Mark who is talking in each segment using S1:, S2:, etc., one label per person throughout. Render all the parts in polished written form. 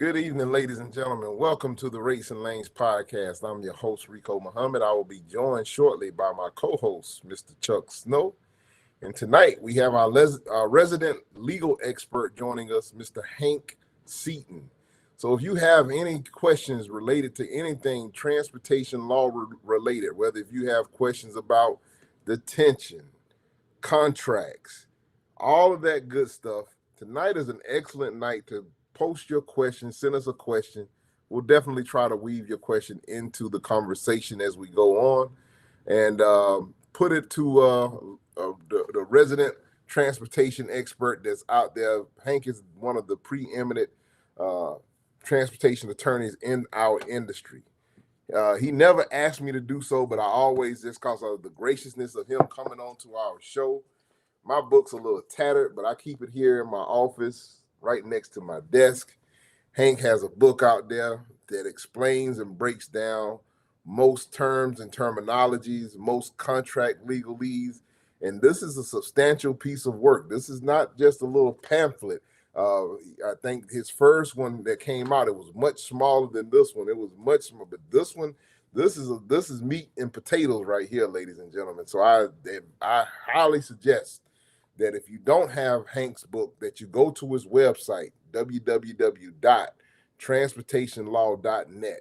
S1: Good evening, ladies and gentlemen. Welcome to the Race and Lanes podcast. I'm your host, Rico Muhammad. I will be joined shortly by my co-host, Mr. Chuck Snow. And tonight we have our resident legal expert joining us, Mr. Hank Seaton. So if you have any questions related to anything transportation law related, whether if you have questions about detention, contracts, all of that good stuff, tonight is an excellent night to post your question, send us a question. We'll definitely try to weave your question into the conversation as we go on and put it to the resident transportation expert that's out there. Hank is one of the preeminent transportation attorneys in our industry. He never asked me to do so, but I always, just because of the graciousness of him coming on to our show. My book's a little tattered, but I keep it here in my office right next to my desk. Hank has a book out there that explains and breaks down most terms and terminologies, most contract legalese. And this is a substantial piece of work. This is not just a little pamphlet. I think his first one that came out, it was much smaller than this one. It was much smaller, but this one, this is meat and potatoes right here, ladies and gentlemen. So I highly suggest that if you don't have Hank's book, that you go to his website, www.transportationlaw.net.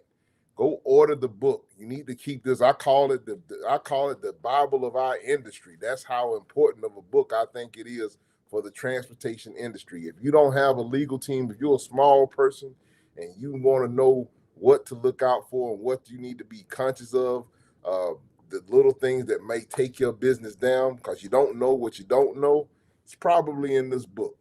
S1: Go order the book. You need to keep this. I call it the Bible of our industry. That's how important of a book I think it is for the transportation industry. If you don't have a legal team, if you're a small person and you want to know what to look out for and what you need to be conscious of, the little things that may take your business down because you don't know what you don't know, it's probably in this book.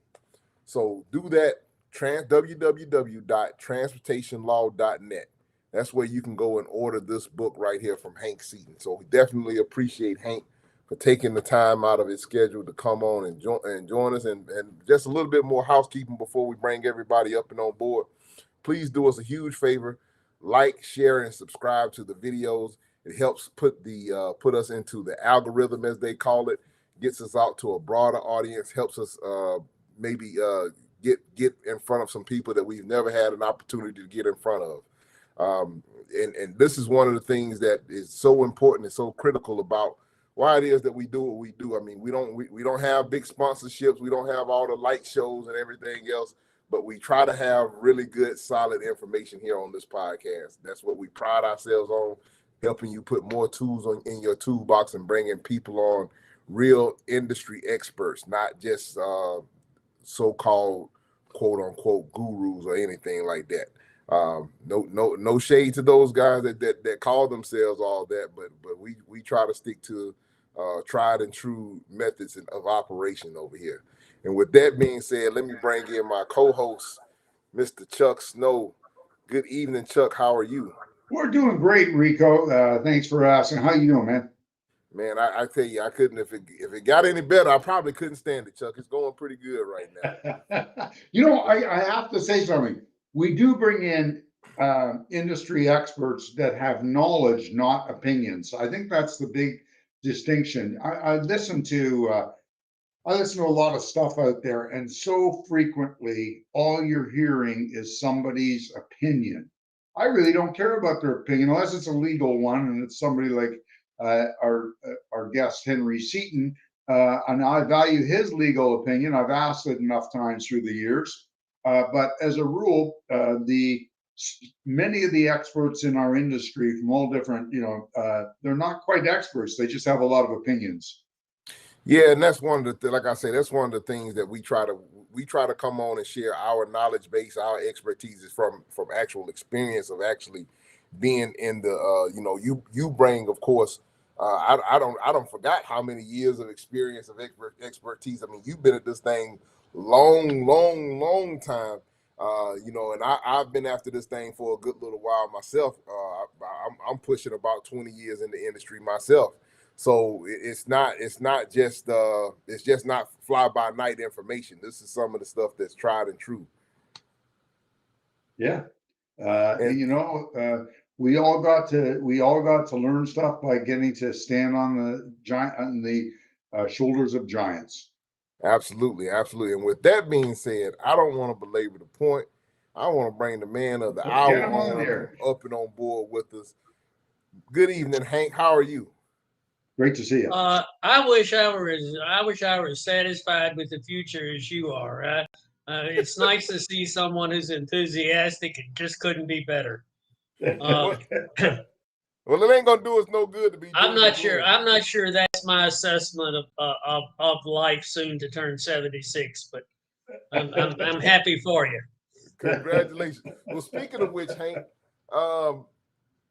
S1: So do that, www.transportationlaw.net. That's where you can go and order this book right here from Hank Seaton. So we definitely appreciate Hank for taking the time out of his schedule to come on and join us. And just a little bit more housekeeping before we bring everybody up and on board. Please do us a huge favor. Like, share, and subscribe to the videos. It helps put us into the algorithm, as they call it, gets us out to a broader audience, helps us maybe get in front of some people that we've never had an opportunity to get in front of. And this is one of the things that is so important and so critical about why it is that we do what we do. I mean, we don't have big sponsorships. We don't have all the light shows and everything else, but we try to have really good, solid information here on this podcast. That's what we pride ourselves on, helping you put more tools in your toolbox and bringing people on, real industry experts, not just so-called quote-unquote gurus or anything like that. No shade to those guys that call themselves all that, but we try to stick to tried and true methods of operation over here. And with that being said, let me bring in my co-host, Mr. Chuck Snow. Good evening, Chuck. How are you?
S2: We're doing great, Rico. Thanks for asking. How you doing, man?
S1: Man, I tell you, I couldn't if it got any better, I probably couldn't stand it, Chuck. It's going pretty good right now.
S2: I have to say something. We do bring in industry experts that have knowledge, not opinions. I think that's the big distinction. I listen to a lot of stuff out there, and so frequently, all you're hearing is somebody's opinion. I really don't care about their opinion unless it's a legal one, and it's somebody like our guest Henry Seaton, and I value his legal opinion. I've asked it enough times through the years, but as a rule, the many of the experts in our industry from all different, they're not quite experts. They just have a lot of opinions.
S1: Yeah, and that's one of the like I say, that's one of the things that we try to come on and share our knowledge base, our expertise is from actual experience of actually being in the you bring, of course. I don't forgot how many years of experience of expertise. I mean, you've been at this thing long time. And I've been after this thing for a good little while myself. I'm pushing about 20 years in the industry myself. So it's just not fly by night information. This is some of the stuff that's tried and true.
S2: Yeah.
S1: And
S2: We all got to learn stuff by getting to stand on the shoulders of giants.
S1: absolutely. And with that being said, I don't want to belabor the point. I want to bring the man of the
S2: Get
S1: hour
S2: him on
S1: on
S2: there.
S1: up and on board with us. Good evening, Hank. How are you?
S2: Great to see you.
S3: I wish I were as satisfied with the future as you are. It's nice to see someone who's enthusiastic and just couldn't be better. Uh,
S1: Well, it ain't gonna do us no good to be.
S3: I'm not sure. I'm not sure that's my assessment of life soon to turn 76, but I'm happy for you.
S1: Congratulations. Well, speaking of which, Hank, um,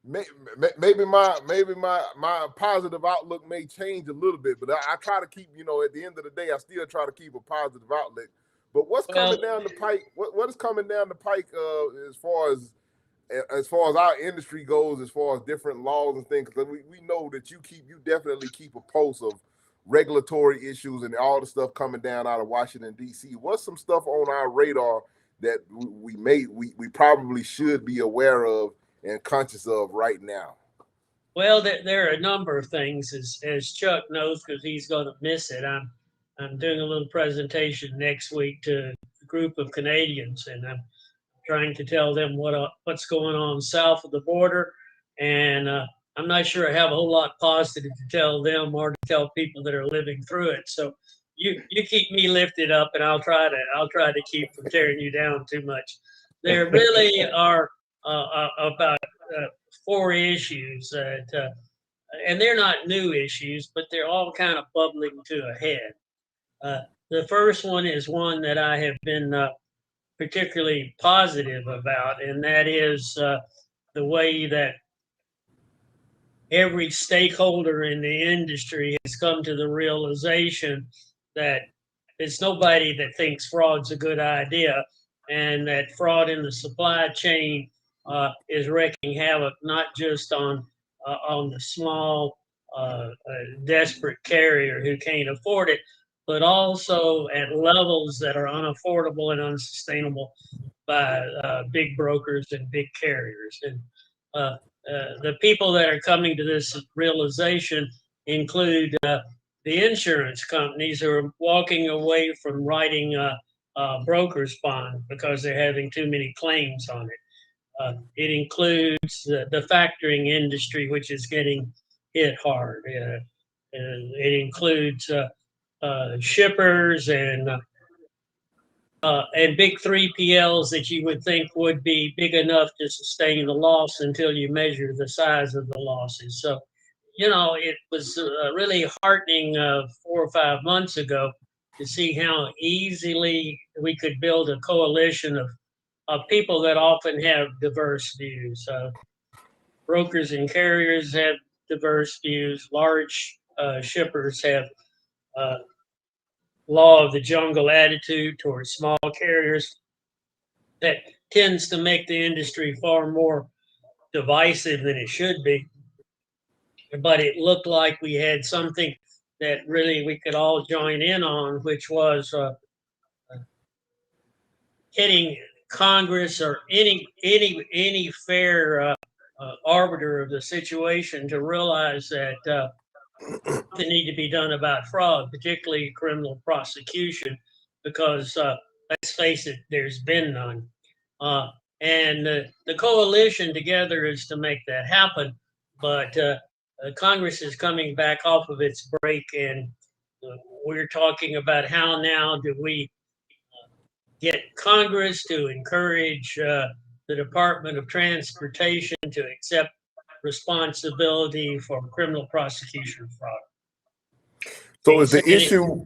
S1: maybe my positive outlook may change a little bit, but I try to keep, at the end of the day, I still try to keep a positive outlook. But what's coming down the pike? What is coming down the pike as far as our industry goes, as far as different laws and things? Because we know that you definitely keep a pulse of regulatory issues and all the stuff coming down out of Washington, D.C. What's some stuff on our radar that we probably should be aware of and conscious of right now?
S3: Well, there are a number of things, as Chuck knows, because he's going to miss it. I'm doing a little presentation next week to a group of Canadians, and I'm trying to tell them what's going on south of the border, and I'm not sure I have a whole lot positive to tell them or to tell people that are living through it. So you keep me lifted up, and I'll try to keep from tearing you down too much. There really are about 4 issues that, and they're not new issues, but they're all kind of bubbling to a head. The first one is one that I have been particularly positive about, and that is the way that every stakeholder in the industry has come to the realization that it's nobody that thinks fraud's a good idea, and that fraud in the supply chain is wreaking havoc not just on the small, desperate carrier who can't afford it, but also at levels that are unaffordable and unsustainable by big brokers and big carriers. And the people that are coming to this realization include the insurance companies who are walking away from writing broker's bond because they're having too many claims on it. It includes the factoring industry, which is getting hit hard. It includes shippers and big 3PLs that you would think would be big enough to sustain the loss until you measure the size of the losses. So, it was really heartening 4 or 5 months ago to see how easily we could build a coalition of people that often have diverse views. Brokers and carriers have diverse views. Large shippers have law of the jungle attitude towards small carriers that tends to make the industry far more divisive than it should be. But it looked like we had something that really we could all join in on, which was hitting Congress or any fair arbiter of the situation to realize that something need to be done about fraud, particularly criminal prosecution, because let's face it, there's been none. And the coalition together is to make that happen. But Congress is coming back off of its break, and we're talking about how now do we get Congress to encourage the Department of Transportation to accept responsibility for criminal prosecution of fraud.
S1: So is the issue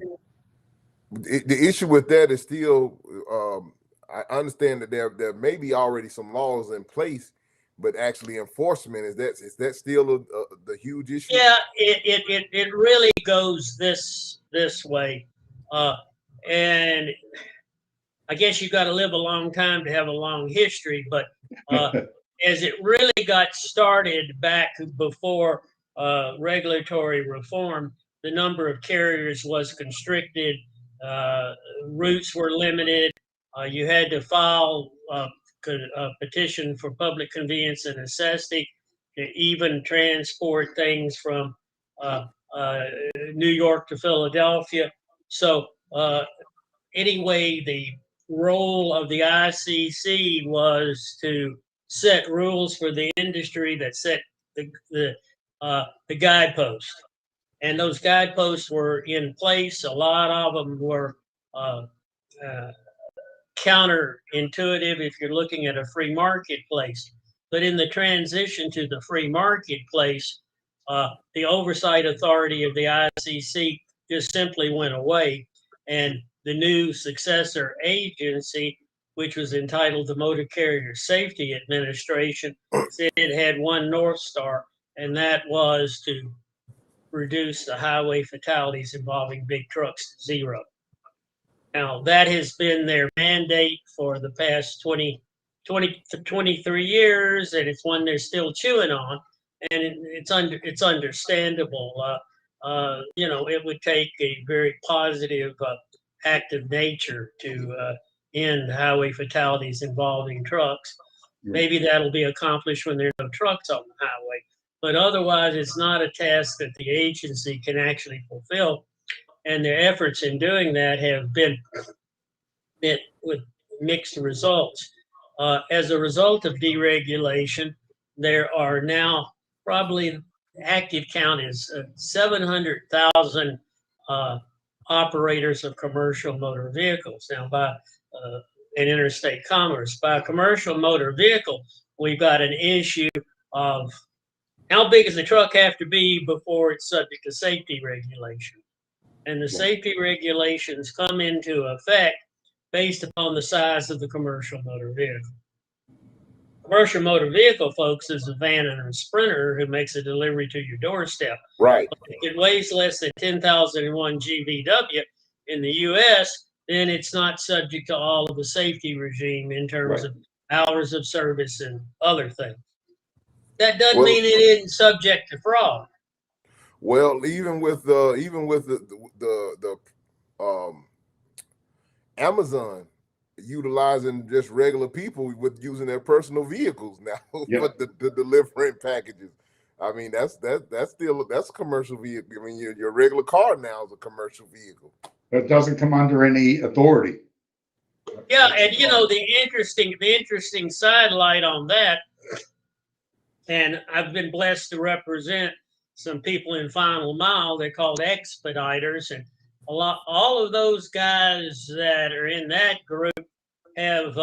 S1: with that is still, I understand that there may be already some laws in place, but actually enforcement, is that still the huge issue?
S3: Yeah, it really goes this way, and I guess you got to live a long time to have a long history. But as it really got started back before regulatory reform, the number of carriers was constricted, routes were limited, you had to file a petition for public convenience and necessity to even transport things from New York to Philadelphia. So anyway, the role of the ICC was to set rules for the industry that set the guideposts. And those guideposts were in place. A lot of them were uh, uh, counterintuitive if you're looking at a free marketplace. But in the transition to the free marketplace, the oversight authority of the ICC just simply went away. And the new successor agency, which was entitled the Motor Carrier Safety Administration, said it had one North Star, and that was to reduce the highway fatalities involving big trucks to zero. Now, that has been their mandate for the past 20 to 23 years, and it's one they're still chewing on. And it's understandable. It would take a very positive act of nature to end highway fatalities involving trucks. Maybe that'll be accomplished when there are no trucks on the highway. But otherwise, it's not a task that the agency can actually fulfill. And their efforts in doing that have been met with mixed results. As a result of deregulation, there are now probably active count is 700,000 operators of commercial motor vehicles. Now, by in interstate commerce, by a commercial motor vehicle, we've got an issue of how big does the truck have to be before it's subject to safety regulation? And the safety regulations come into effect based upon the size of the commercial motor vehicle. Commercial motor vehicle, folks, is a van and a sprinter who makes a delivery to your doorstep.
S1: Right.
S3: If it weighs less than 10,001 GVW in the U.S., then it's not subject to all of the safety regime in terms of hours of service and other things. That doesn't mean it isn't subject to fraud.
S1: Well, even with the Amazon utilizing just regular people with using their personal vehicles now for the delivering packages. I mean, that's a commercial vehicle. I mean, your regular car now is a commercial vehicle.
S2: That doesn't come under any authority.
S3: Yeah, and the interesting sidelight on that, and I've been blessed to represent some people in Final Mile. They're called expediters, and all of those guys that are in that group have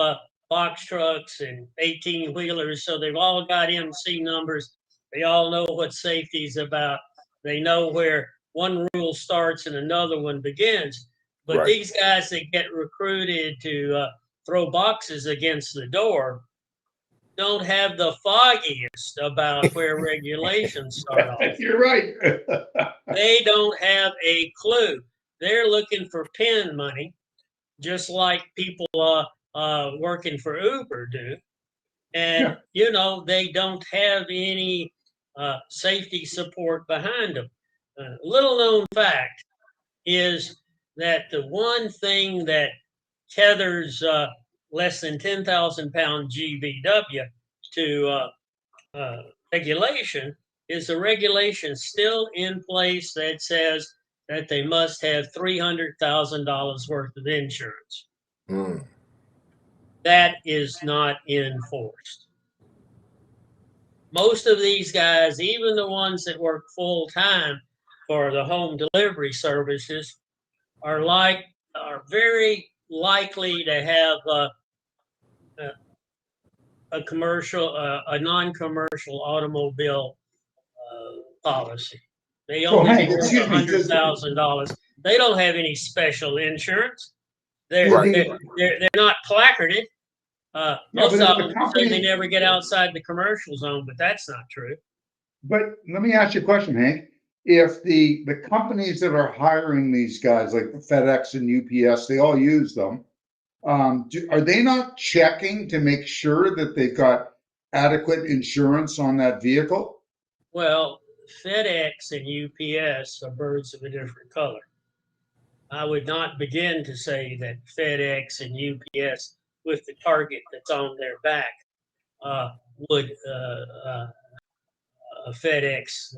S3: box trucks and 18-wheelers, so they've all got MC numbers. They all know what safety is about. They know where one rule starts and another one begins. But these guys that get recruited to throw boxes against the door don't have the foggiest about where regulations start off.
S2: You're right.
S3: They don't have a clue. They're looking for pin money, just like people working for Uber do. And, they don't have any safety support behind them. Little known fact is that the one thing that tethers less than 10,000 pound GVW to regulation is a regulation still in place that says that they must have $300,000 worth of insurance. That is not enforced. Most of these guys, even the ones that work full time for the home delivery services, are very likely to have a commercial, a non-commercial automobile policy. They only get $100,000. They don't have any special insurance. They're not placarded. Most of them say they never get outside the commercial zone, but that's not true.
S2: But let me ask you a question, Hank. If the companies that are hiring these guys, like FedEx and UPS, they all use them, are they not checking to make sure that they've got adequate insurance on that vehicle?
S3: Well, FedEx and UPS are birds of a different color. I would not begin to say that FedEx and UPS, with the target that's on their back, would a FedEx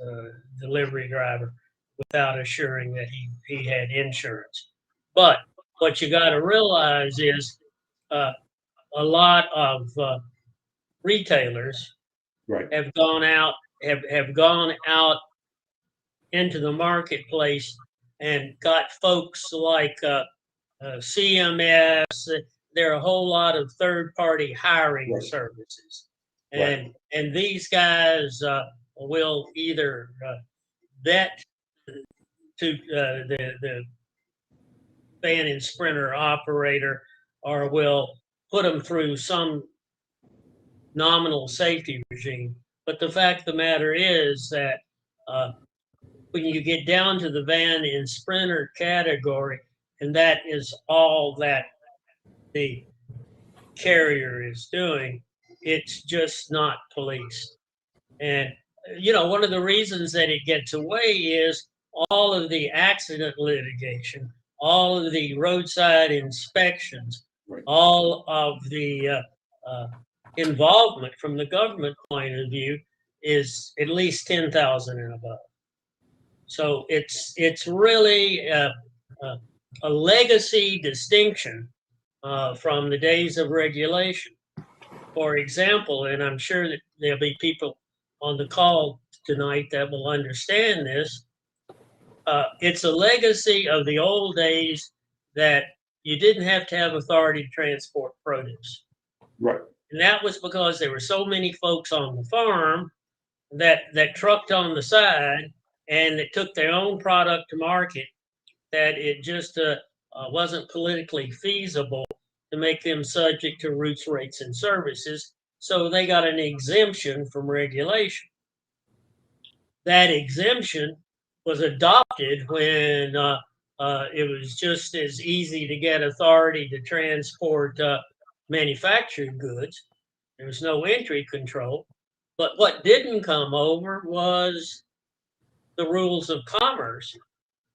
S3: delivery driver without assuring that he had insurance. But what you got to realize is a lot of retailers
S2: Right.
S3: have gone out into the marketplace and got folks like CMS. There are a whole lot of third-party hiring
S2: Right.
S3: services,
S2: Right.
S3: and these guys will either vet to the fan and sprinter operator, or will put them through some nominal safety regime. But the fact of the matter is that when you get down to the van and sprinter category, and that is all that the carrier is doing, it's just not policed. And, one of the reasons that it gets away is all of the accident litigation, all of the roadside inspections,
S2: Right.
S3: all of the involvement from the government point of view is at least 10,000 and above. So it's really a legacy distinction from the days of regulation. For example, and I'm sure that there'll be people on the call tonight that will understand this, it's a legacy of the old days that you didn't have to have authority to transport produce.
S2: Right.
S3: And that was because there were so many folks on the farm that trucked on the side and that took their own product to market, that it just wasn't politically feasible to make them subject to routes, rates, and services. So they got an exemption from regulation. That exemption was adopted when it was just as easy to get authority to transport manufactured goods. There was no entry control. But what didn't come over was the rules of commerce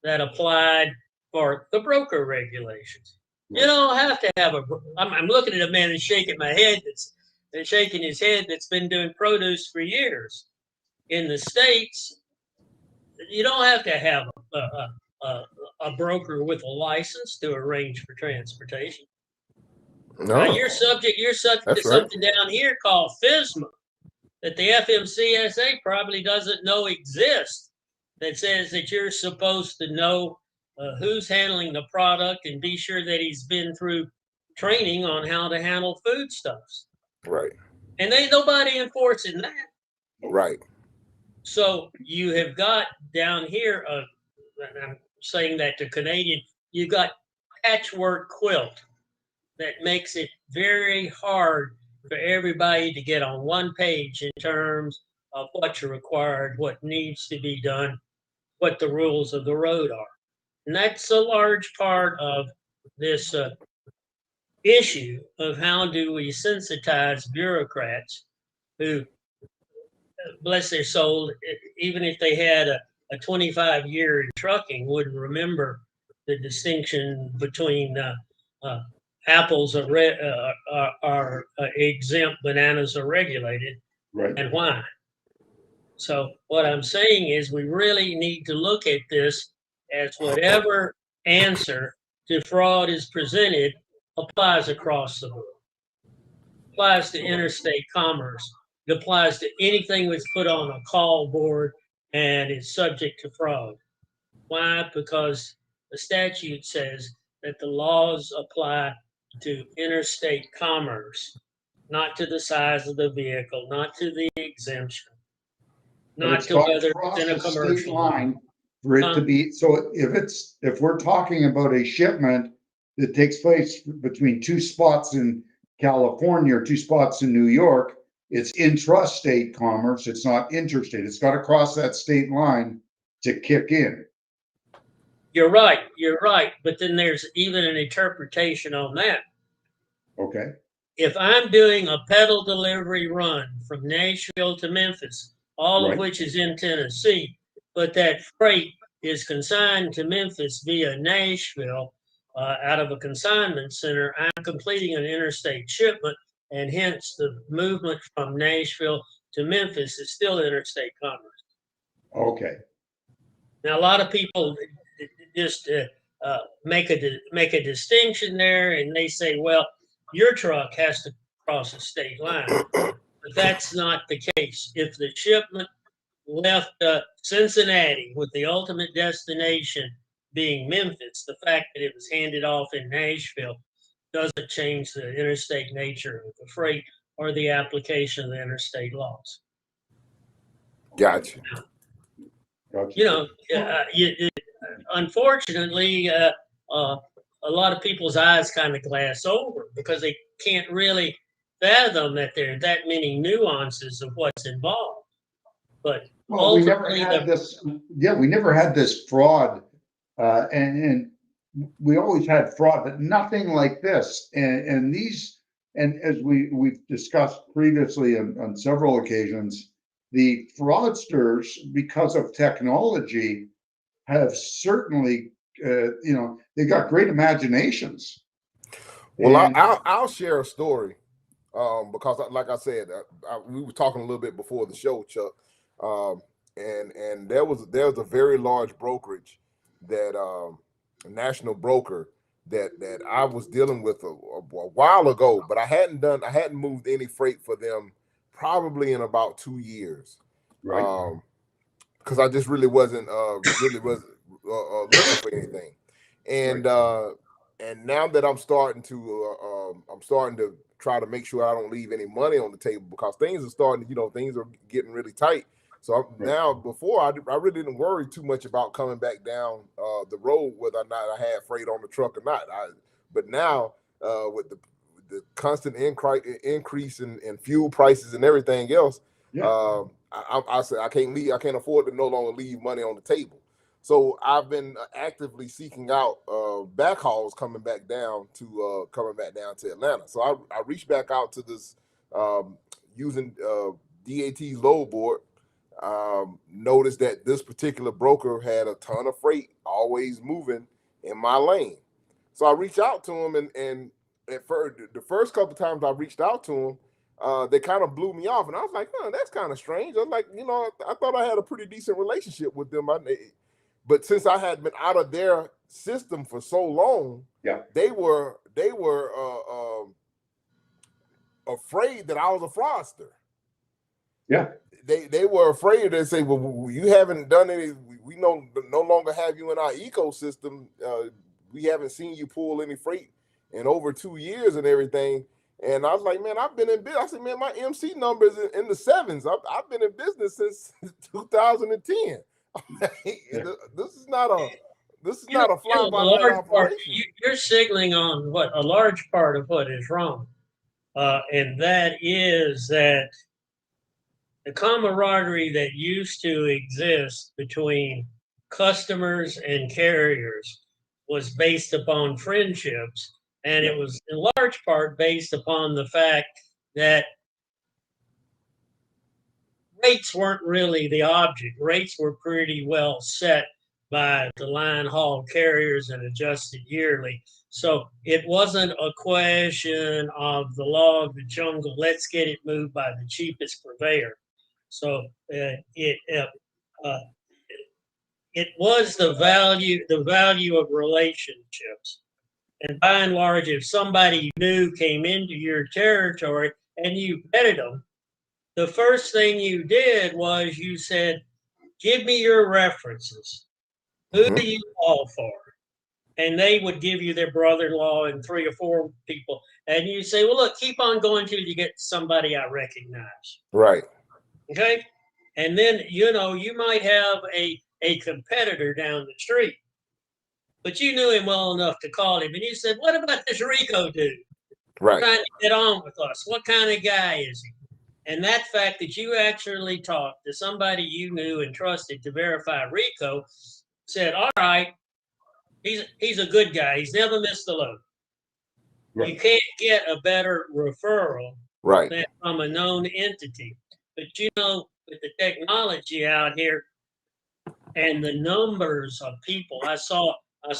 S3: that applied for the broker regulations. You don't have to have I'm looking at a man and shaking my head that's shaking his head that's been doing produce for years. In the States, you don't have to have a broker with a license to arrange for transportation. Now
S1: No,
S3: you're subject to
S1: that's right.
S3: something down here called FSMA that the FMCSA probably doesn't know exists, that says that you're supposed to know who's handling the product and be sure that he's been through training on how to handle foodstuffs.
S1: Right.
S3: And ain't nobody enforcing that.
S1: Right.
S3: So you have got down here, and I'm saying that to Canadian, you got patchwork quilt that makes it very hard for everybody to get on one page in terms of what's required, what needs to be done, what the rules of the road are. And that's a large part of this issue of how do we sensitize bureaucrats who, bless their soul, even if they had a 25-year in trucking, would remember the distinction between apples are exempt, bananas are regulated,
S2: Right.
S3: and why. So what I'm saying is we really need to look at this as whatever answer to fraud is presented applies across the board. Applies to interstate commerce. It applies to anything that's put on a call board and is subject to fraud. Why? Because the statute says that the laws apply to interstate commerce, not to the size of the vehicle, not to the exemption,
S2: But
S3: not
S2: it's
S3: to
S2: got to
S3: whether
S2: cross
S3: it's in a
S2: the state
S3: commercial.
S2: line for it to be, so if we're talking about a shipment that takes place between two spots in California or two spots in New York, it's intrastate commerce, it's not interstate. It's got to cross that state line to kick in.
S3: You're right. But then there's even an interpretation on that.
S2: Okay.
S3: If I'm doing a pedal delivery run from Nashville to Memphis, all of
S2: Right.
S3: which is in Tennessee, but that freight is consigned to Memphis via Nashville out of a consignment center, I'm completing an interstate shipment, and hence the movement from Nashville to Memphis is still interstate commerce.
S2: Okay.
S3: Now, a lot of people just make a distinction there, and they say, well, your truck has to cross a state line. But that's not the case. If the shipment left Cincinnati with the ultimate destination being Memphis, the fact that it was handed off in Nashville doesn't change the interstate nature of the freight or the application of the interstate laws.
S1: Gotcha.
S3: You know, unfortunately, a lot of people's eyes kind of glass over because they can't really fathom that there are that many nuances of what's involved. But
S2: well, we never had this. Yeah, we never had this fraud, and we always had fraud, but nothing like this. And these, and as we've discussed previously on several occasions, the fraudsters, because of technology, have certainly, they got great imaginations.
S1: Well, I'll share a story because, like I said, we were talking a little bit before the show, Chuck, and there was a very large brokerage that a national broker that I was dealing with a while ago, but I hadn't moved any freight for them probably in about 2 years,
S2: Right.
S1: Because I just really wasn't looking for anything, and now that I'm starting to try to make sure I don't leave any money on the table because things are starting, things are getting really tight. So now, before I really didn't worry too much about coming back down the road, whether or not I had freight on the truck or not. But now with the constant increase in fuel prices and everything else, I said I can't afford to no longer leave money on the table. So I've been actively seeking out backhauls coming back down to Atlanta. So I reached back out to this using DAT's load board. Noticed that this particular broker had a ton of freight always moving in my lane. So I reached out to him, and at first, the first couple of times I reached out to him, they kind of blew me off, and I was like, that's kind of strange. I was like, I thought I had a pretty decent relationship with them. But since I had been out of their system for so long, they were afraid that I was a fraudster.
S2: Yeah.
S1: They were afraid. They say, well, you haven't done any, we no longer have you in our ecosystem. We haven't seen you pull any freight in over 2 years and everything. And I was like, man, I've been in business. I said, man, my MC number is in the 7s. I've been in business since 2010. This is not a fly-by-night operation.
S3: You're signaling on what a large part of what is wrong. And that is that the camaraderie that used to exist between customers and carriers was based upon friendships. And it was in large part based upon the fact that rates weren't really the object. Rates were pretty well set by the line haul carriers and adjusted yearly. So it wasn't a question of the law of the jungle. Let's get it moved by the cheapest purveyor. So it was the value of relationships. And by and large, if somebody new came into your territory and you vetted them, the first thing you did was you said, give me your references. Who do you call for? And they would give you their brother-in-law and 3 or 4 people. And you say, well, look, keep on going till you get somebody I recognize.
S1: Right.
S3: Okay. And then, you might have a competitor down the street, but you knew him well enough to call him. And you said, what about this Rico dude?
S1: Right.
S3: Trying to get on with us. What kind of guy is he? And that fact that you actually talked to somebody you knew and trusted to verify Rico said, all right, he's a good guy. He's never missed a load. Right. You can't get a better referral than from a known entity. But with the technology out here and the numbers of people, I saw a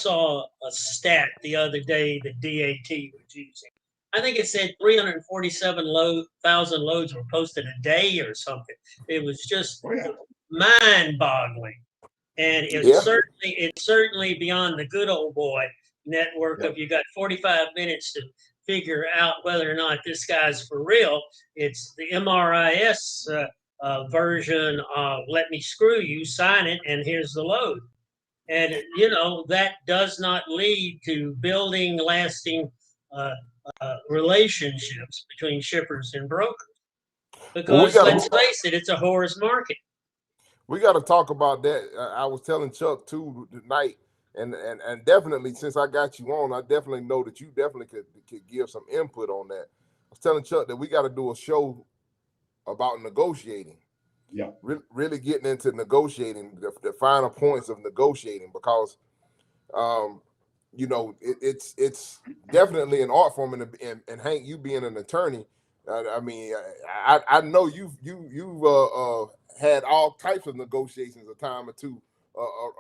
S3: stat the other day that DAT was using. I think it said 347,000 loads were posted a day or something. It was just mind-boggling, and it's certainly beyond the good old boy network of you got 45 minutes to figure out whether or not this guy's for real. It's the MRIS version of "let me screw you," sign it, and here's the load. And that does not lead to building lasting relationships between shippers and brokers. Because let's face it, it's a whore's market.
S1: We got to talk about that. I was telling Chuck too tonight, and definitely since I got you on, I definitely know that you definitely could give some input on that. I was telling Chuck that we got to do a show about negotiating.
S2: Yeah,
S1: really getting into negotiating, the finer points of negotiating, because it's definitely an art form, and Hank, you being an attorney, I mean, I know you've had all types of negotiations a time or two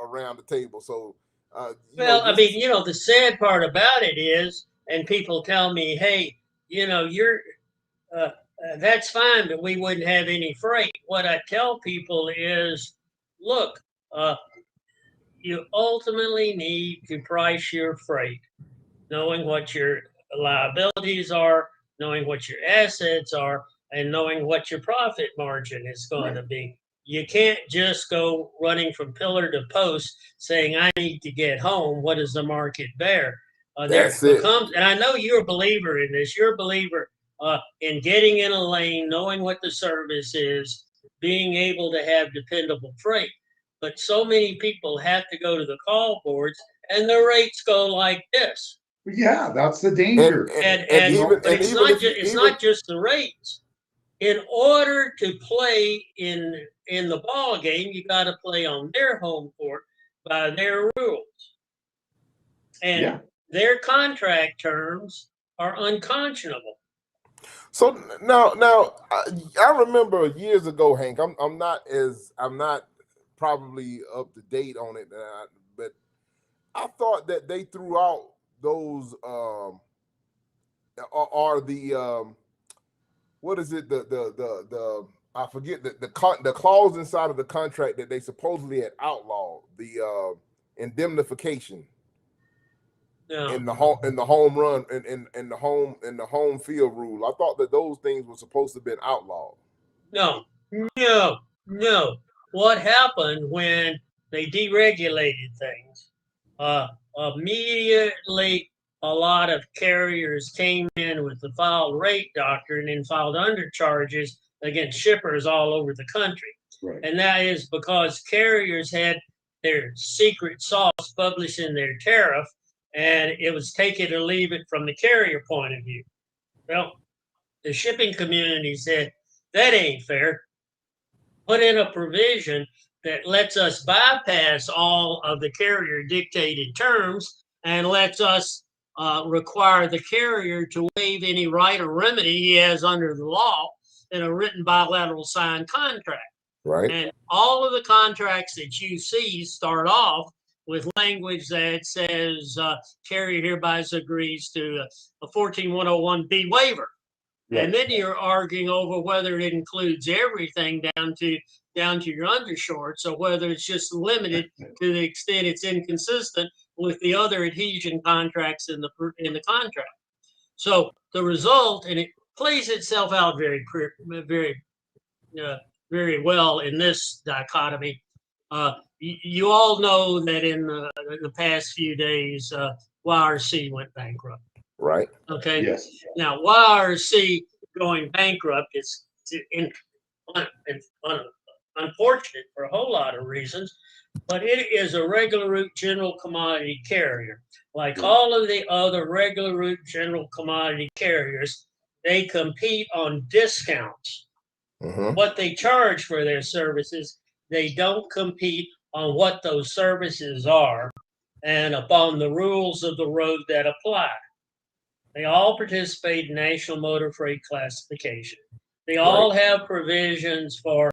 S1: around the table. So,
S3: I mean, the sad part about it is, and people tell me, hey, you're that's fine, but we wouldn't have any freight. What I tell people is, look, you ultimately need to price your freight, knowing what your liabilities are, knowing what your assets are, and knowing what your profit margin is going to be. You can't just go running from pillar to post saying, I need to get home. What does the market bear?
S1: That's it.
S3: And I know you're a believer in this. You're a believer in getting in a lane, knowing what the service is, being able to have dependable freight. But so many people have to go to the call boards, and the rates go like this.
S2: Yeah, that's the danger.
S3: It's not just the rates. In order to play in the ball game, you got to play on their home court by their rules, and their contract terms are unconscionable.
S1: So now I remember years ago, Hank. I'm not probably up to date on it, but I thought that they threw out those what is it, the I forget the clause inside of the contract that they supposedly had outlawed, the indemnification.
S3: No.
S1: In the home run in the home field rule. I thought that those things were supposed to have been outlawed.
S3: No. What happened when they deregulated things? Immediately, a lot of carriers came in with the filed rate doctrine and filed undercharges against shippers all over the country.
S2: Right.
S3: And that is because carriers had their secret sauce published in their tariff, and it was take it or leave it from the carrier point of view. Well, the shipping community said, that ain't fair. Put in a provision that lets us bypass all of the carrier dictated terms and lets us require the carrier to waive any right or remedy he has under the law in a written bilateral signed contract.
S1: Right.
S3: And all of the contracts that you see start off with language that says carrier hereby agrees to a 14101B waiver. Right. And then you're arguing over whether it includes everything down to your undershorts, or whether it's just limited to the extent it's inconsistent with the other adhesion contracts in the contract. So the result, and it plays itself out very well in this dichotomy. You all know that in the past few days, YRC went bankrupt.
S1: Right.
S3: Okay.
S2: Yes.
S3: Now, YRC going bankrupt is unfortunate for a whole lot of reasons, but it is a regular route general commodity carrier. Like all of the other regular route general commodity carriers, they compete on discounts.
S1: Mm-hmm.
S3: What they charge for their services, they don't compete on what those services are and upon the rules of the road that apply. They all participate in National Motor Freight Classification. They all have provisions for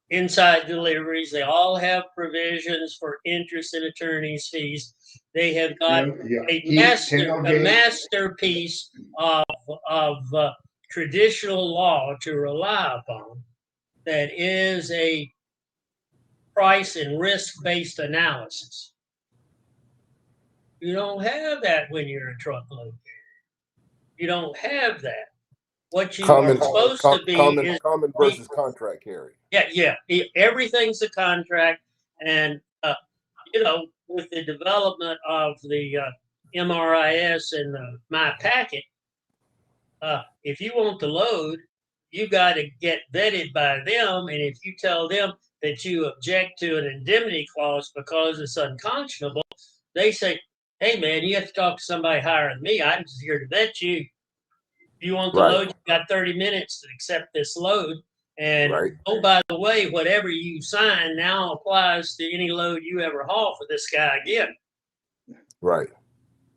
S3: inside deliveries. They all have provisions for interest and attorney's fees. They have got a masterpiece of traditional law to rely upon that is a price and risk-based analysis. You don't have that when you're a truckload carrier. You don't have that. What you
S1: Common,
S3: are supposed to be is
S1: common versus contract carry.
S3: yeah. Everything's a contract, and with the development of the MRIS and my packet, if you want to load, you got to get vetted by them, and if you tell them that you object to an indemnity clause because it's unconscionable, they say, "Hey, man, you have to talk to somebody higher than me. I'm just here to vet you. If you want the
S1: Right.
S3: load, you got 30 minutes to accept this load. And
S1: Right.
S3: oh, by the way, whatever you sign now applies to any load you ever haul for this guy again."
S1: Right.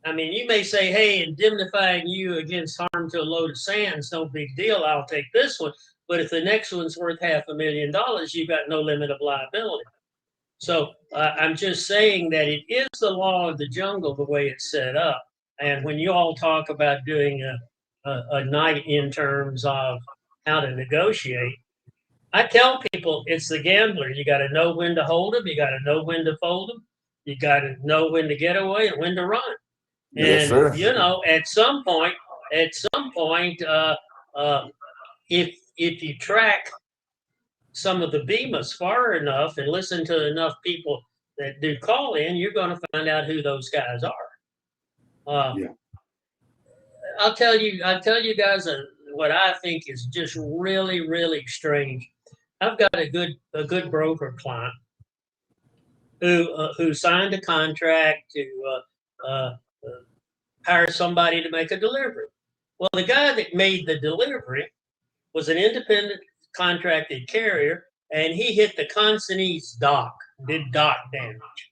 S3: I mean, you may say, "Hey, indemnifying you against harm to a load of sand is no big deal. I'll take this one." But if the next one's worth $500,000, you've got no limit of liability. So I'm just saying that it is the law of the jungle the way it's set up. And when you all talk about doing a night in terms of how to negotiate, I tell people it's the gambler. You got to know when to hold them. You got to know when to fold them. You got to know when to get away and when to run.
S1: Yes,
S3: And
S1: sir.
S3: at some point, if you track some of the behemoths far enough and listen to enough people that do call in, you're going to find out who those guys are.
S2: Yeah.
S3: I'll tell you guys what I think is just really, really strange. I've got a good broker client who signed a contract to hire somebody to make a delivery. Well, the guy that made the delivery was an independent contracted carrier, and he hit the consignee's dock, did dock damage.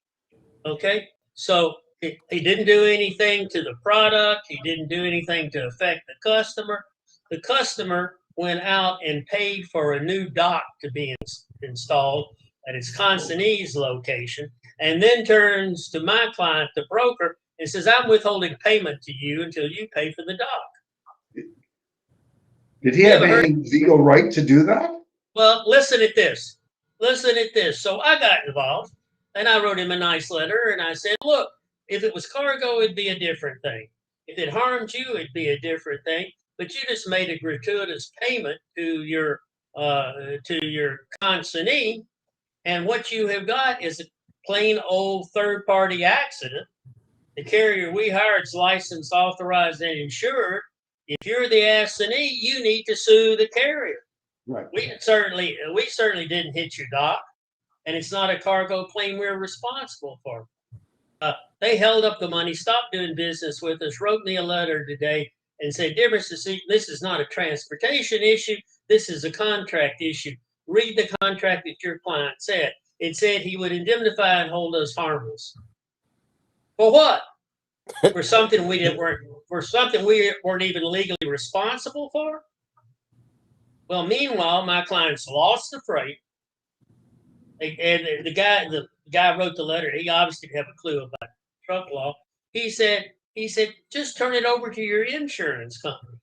S3: Okay, so he didn't do anything to the product. He didn't do anything to affect the customer. The customer went out and paid for a new dock to be installed at its consignee's location, and then turns to my client, the broker, and says, "I'm withholding payment to you until you pay for the dock."
S2: Did he have any legal right to do that?
S3: Well, listen at this. So I got involved, and I wrote him a nice letter, and I said, "Look, if it was cargo, it'd be a different thing. If it harmed you, it'd be a different thing. But you just made a gratuitous payment to your consignee, and what you have got is a plain old third-party accident. The carrier we hired is licensed, authorized, and insured. If you're the assignee, you need to sue the carrier.
S2: Right.
S3: We certainly didn't hit your dock, and it's not a cargo claim we're responsible for." They held up the money, stopped doing business with us, wrote me a letter today, and said, "Dear Mr. Seaton, this is not a transportation issue. This is a contract issue. Read the contract that your client said. It said he would indemnify and hold us harmless." For what? For something we weren't even legally responsible for? Well, meanwhile, my clients lost the freight, and the guy wrote the letter. He obviously didn't have a clue about truck law. He said, "Just turn it over to your insurance company."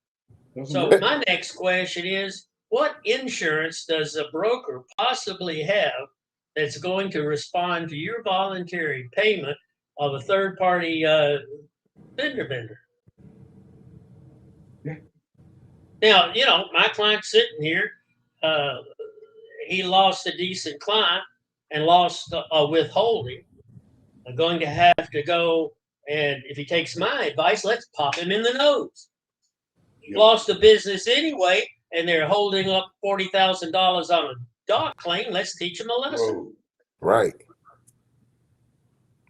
S3: So my next question is, what insurance does a broker possibly have that's going to respond to your voluntary payment of a third-party vendor?
S2: Yeah.
S3: Now, my client's sitting here. He lost a decent client and lost a withholding. I'm going to have to go, and if he takes my advice, let's pop him in the nose. He lost a business anyway, and they're holding up $40,000 on a dock claim. Let's teach him a lesson.
S2: Whoa.
S1: Right.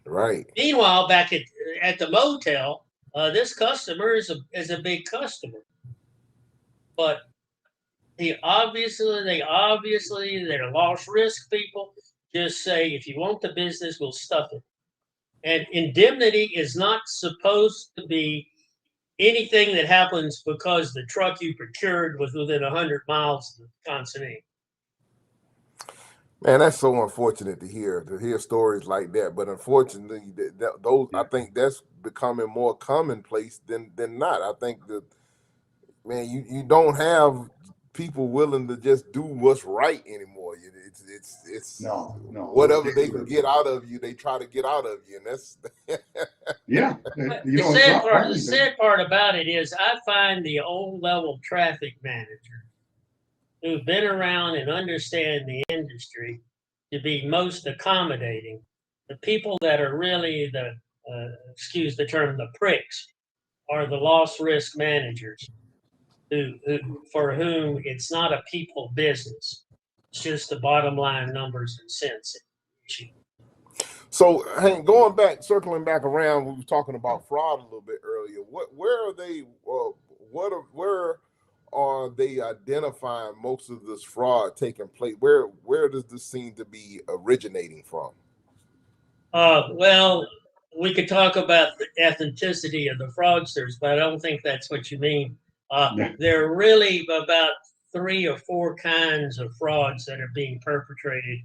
S1: Right.
S3: Meanwhile, back at the motel, this customer is a big customer, but they're loss risk people. Just say, if you want the business, we'll stuff it. And indemnity is not supposed to be anything that happens because the truck you procured was within 100 miles of the consignee.
S1: Man, that's so unfortunate to hear stories like that. But unfortunately, I think that's becoming more commonplace than not. I think that, man, you don't have people willing to just do what's right anymore. It's
S2: No.
S1: whatever they can get out of you, they try to get out of you, and that's
S2: Yeah.
S3: But
S2: You
S3: the
S2: know, it's
S3: sad
S2: not
S3: part,
S2: funny.
S3: the sad part about it is I find the old level traffic managers who've been around and understand the industry to be most accommodating. The people that are really the, excuse the term, the pricks are the loss risk managers who for whom it's not a people business. It's just the bottom line numbers and cents.
S1: So, Hank, going back, circling back around, we were talking about fraud a little bit earlier. Where are they? Where are they identifying most of this fraud taking place? Where does this seem to be originating from?
S3: Well, we could talk about the ethnicity of the fraudsters, but I don't think that's what you mean.
S2: Yeah.
S3: There are really about 3 or 4 kinds of frauds that are being perpetrated.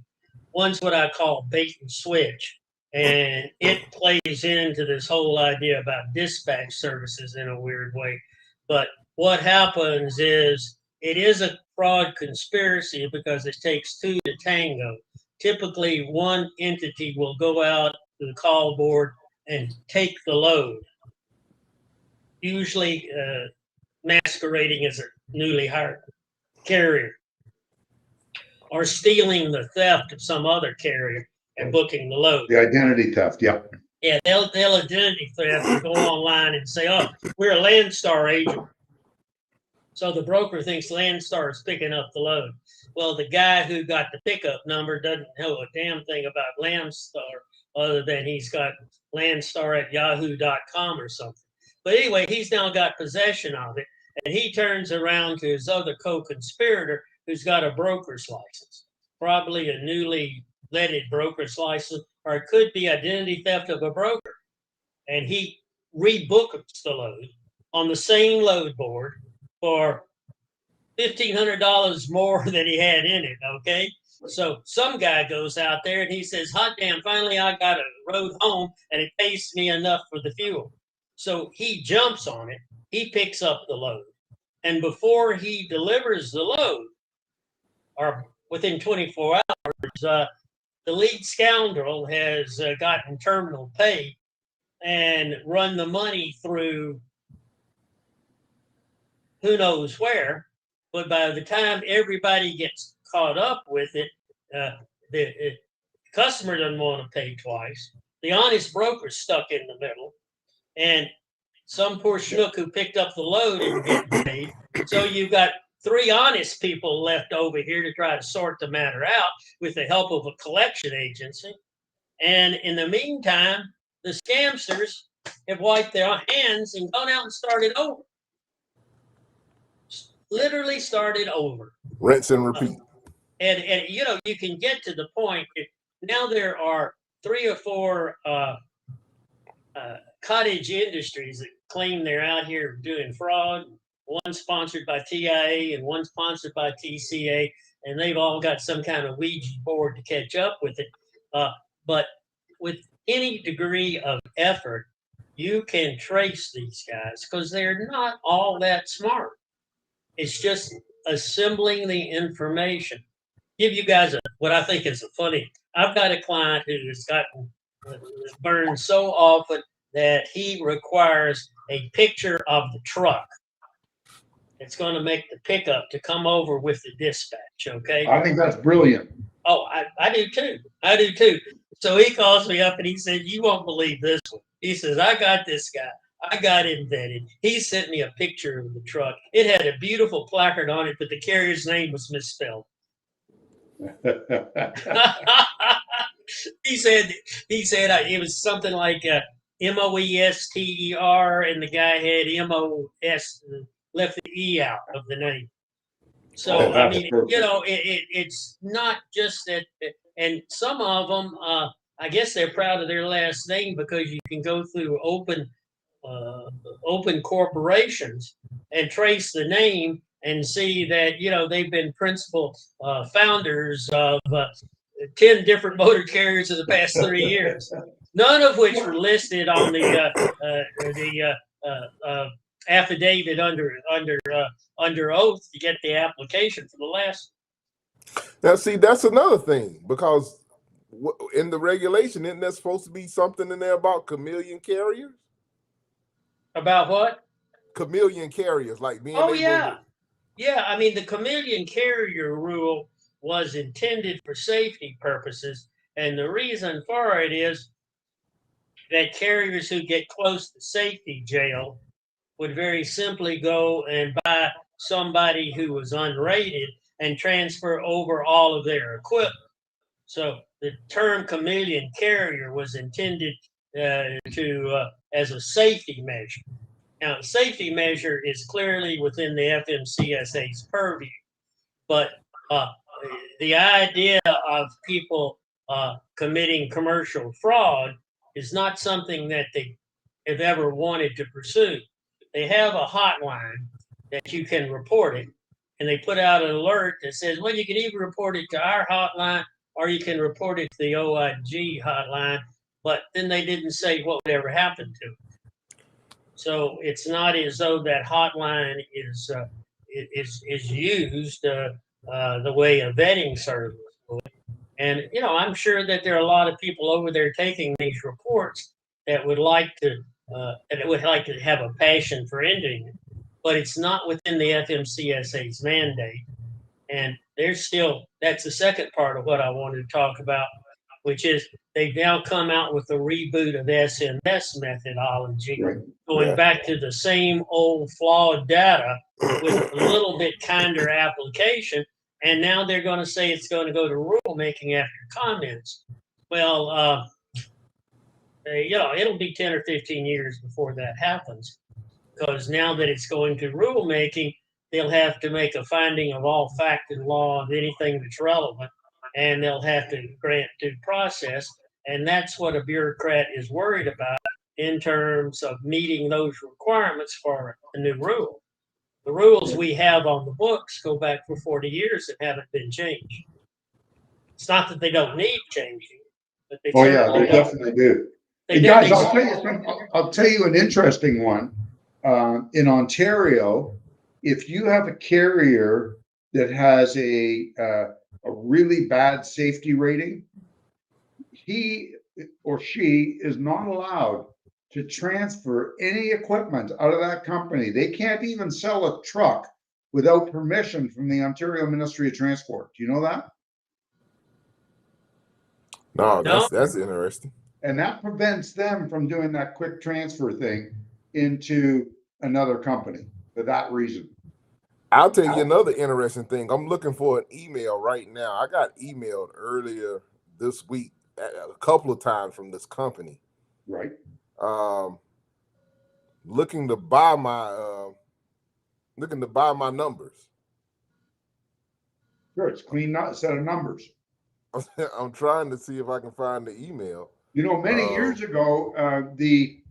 S3: One's what I call bait and switch, and it plays into this whole idea about dispatch services in a weird way. But what happens is it is a fraud conspiracy because it takes 2 to tango. Typically, one entity will go out to the call board and take the load, usually masquerading as a newly hired carrier, or stealing the theft of some other carrier and booking the load.
S2: The identity theft. Yeah.
S3: Yeah, they'll identity theft and go online and say, "Oh, we're a Landstar agent." So the broker thinks Landstar is picking up the load. Well, the guy who got the pickup number doesn't know a damn thing about Landstar other than he's got Landstar at yahoo.com or something. But anyway, he's now got possession of it, and he turns around to his other co-conspirator who's got a broker's license, probably a newly vetted broker's license, or it could be identity theft of a broker. And he rebooks the load on the same load board for $1,500 more than he had in it, okay? So some guy goes out there and he says, hot damn, finally I got a road home and it pays me enough for the fuel. So he jumps on it, he picks up the load. And before he delivers the load, or within 24 hours, the lead scoundrel has gotten terminal pay and run the money through who knows where. But by the time everybody gets caught up with it, the customer doesn't want to pay twice. The honest broker's stuck in the middle. And some poor schnook who picked up the load isn't getting paid. So you've got 3 honest people left over here to try to sort the matter out with the help of a collection agency. And in the meantime, the scamsters have wiped their hands and gone out and started over. Literally started over.
S1: Rinse and repeat.
S3: And you know, you can get to the point. Now there are 3 or 4 cottage industries that claim they're out here doing fraud. One sponsored by TIA and one sponsored by TCA, and they've all got some kind of Ouija board to catch up with it. But with any degree of effort, you can trace these guys because they're not all that smart. It's just assembling the information. Give you guys what I think is a funny. I've got a client who has gotten burned so often that he requires a picture of the truck. It's going to make the pickup to come over with the dispatch. Okay.
S2: I think that's brilliant.
S3: Oh, I do too. I do too. So he calls me up and he said, "You won't believe this one." He says, "I got this guy. I got him vetted. He sent me a picture of the truck. It had a beautiful placard on it, but the carrier's name was misspelled." he said it was something like Moester, and the guy had MOS, left the E out of the name. So I mean, you know, it's not just that, and some of them, I guess they're proud of their last name because you can go through open corporations and trace the name and see that, you know, they've been principal founders of 10 different motor carriers in the past 30 years, none of which were listed on the affidavit under oath to get the application for the last.
S1: Now, see, that's another thing, because in the regulation, isn't there supposed to be something in there about chameleon carriers?
S3: About what?
S1: Chameleon carriers, like being
S3: Oh,
S1: able
S3: yeah.
S1: to.
S3: Yeah, I mean, the chameleon carrier rule was intended for safety purposes. And the reason for it is that carriers who get close to safety jail would very simply go and buy somebody who was unrated and transfer over all of their equipment. So the term chameleon carrier was intended as a safety measure. Now, the safety measure is clearly within the FMCSA's purview, but the idea of people committing commercial fraud is not something that they have ever wanted to pursue. They have a hotline that you can report it, and they put out an alert that says, well, you can either report it to our hotline or you can report it to the OIG hotline, but then they didn't say what would ever happen to it. So it's not as though that hotline is used the way a vetting service would. And I'm sure that there are a lot of people over there taking these reports that would like to have a passion for ending it, but it's not within the FMCSA's mandate. And that's the second part of what I wanted to talk about, which is they've now come out with a reboot of SMS methodology,
S2: Right.
S3: going back to the same old flawed data with a little bit kinder application. And now they're going to say it's going to go to rulemaking after comments. Well, it'll be 10 or 15 years before that happens, because now that it's going to rulemaking, they'll have to make a finding of all fact and law of anything that's relevant, and they'll have to grant due process. And that's what a bureaucrat is worried about in terms of meeting those requirements for a new rule. The rules we have on the books go back for 40 years and haven't been changed. It's not that they don't need changing, but they
S2: They definitely do.
S3: They
S2: Hey guys,
S3: definitely
S2: I'll tell you an interesting one. In Ontario, if you have a carrier that has a really bad safety rating, he or she is not allowed to transfer any equipment out of that company. They can't even sell a truck without permission from the Ontario Ministry of Transport. Do you know that?
S1: No, that's interesting.
S2: And that prevents them from doing that quick transfer thing into another company for that reason.
S1: I'll tell you another interesting thing. I'm looking for an email right now. I got emailed earlier this week a couple of times from this company.
S2: Right.
S1: Looking to buy my numbers.
S2: Sure, it's clean set of numbers.
S1: I'm trying to see if I can find the email.
S2: Many years ago, the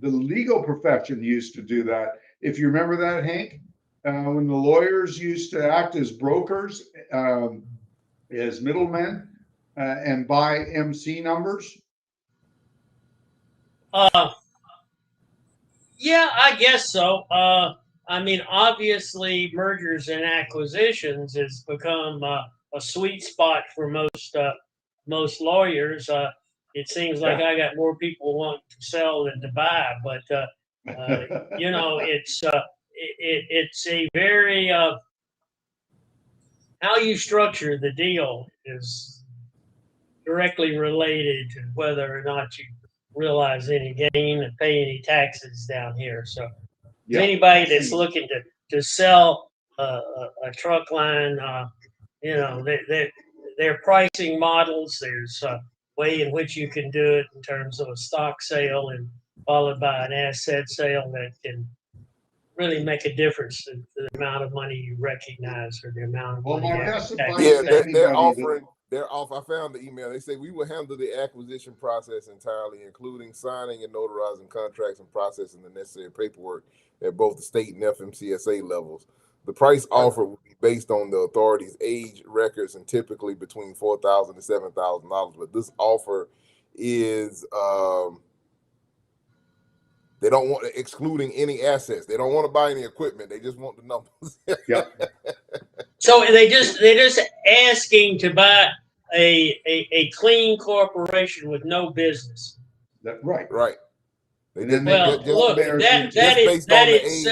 S2: legal profession used to do that. If you remember that, Hank, when the lawyers used to act as brokers, as middlemen, and buy MC numbers.
S3: Yeah, I guess so. I mean, obviously, mergers and acquisitions has become a sweet spot for most lawyers. It seems like I got more people wanting to sell than to buy, but it's a very how you structure the deal is directly related to whether or not you realize any gain and pay any taxes down here. So anybody that's looking to sell a truck line, their pricing models, there's a way in which you can do it in terms of a stock sale and followed by an asset sale that can really make a difference in the amount of money you recognize or the amount of money.
S1: They're offering. I found the email. They say we will handle the acquisition process entirely, including signing and notarizing contracts and processing the necessary paperwork at both the state and FMCSA levels. The price offered will be based on the authority's age records and typically between $4,000 and $7,000. But this offer is They don't want excluding any assets. They don't want to buy any equipment. They just want the numbers.
S2: Yeah.
S3: So they're just asking to buy a clean corporation with no business.
S2: Right.
S1: Right. They
S2: And
S1: just,
S2: then
S3: Well,
S2: just
S3: look,
S2: management
S3: that
S1: based on the age.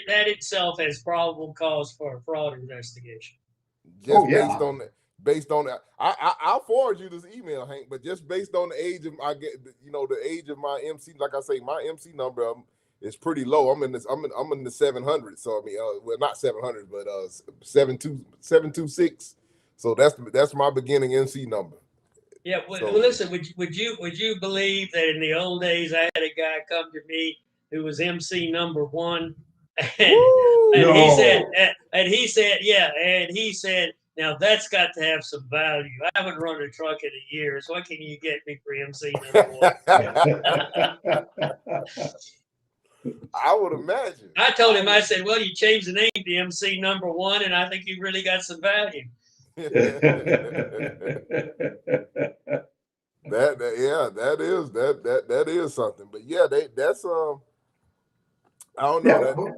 S3: that itself has probable cause for a fraud investigation.
S1: Just
S2: Oh, yeah.
S1: based on that. I'll forward you this email, Hank. But just based on the age of the age of my MC, like I say, my MC number is pretty low. I'm in the 700. So I mean, well, not 700, but 726. So that's my beginning MC number.
S3: Yeah,
S1: So-
S3: listen, would you believe that in the old days I had a guy come to me who was MC number 1, and he said, now that's got to have some value. I haven't run a truck in a year, so what can you get me for MC number 1?
S1: I would imagine.
S3: I told him, I said, well, you changed the name to MC number 1, and I think you really got some value.
S1: That is something. But yeah, that's I don't know,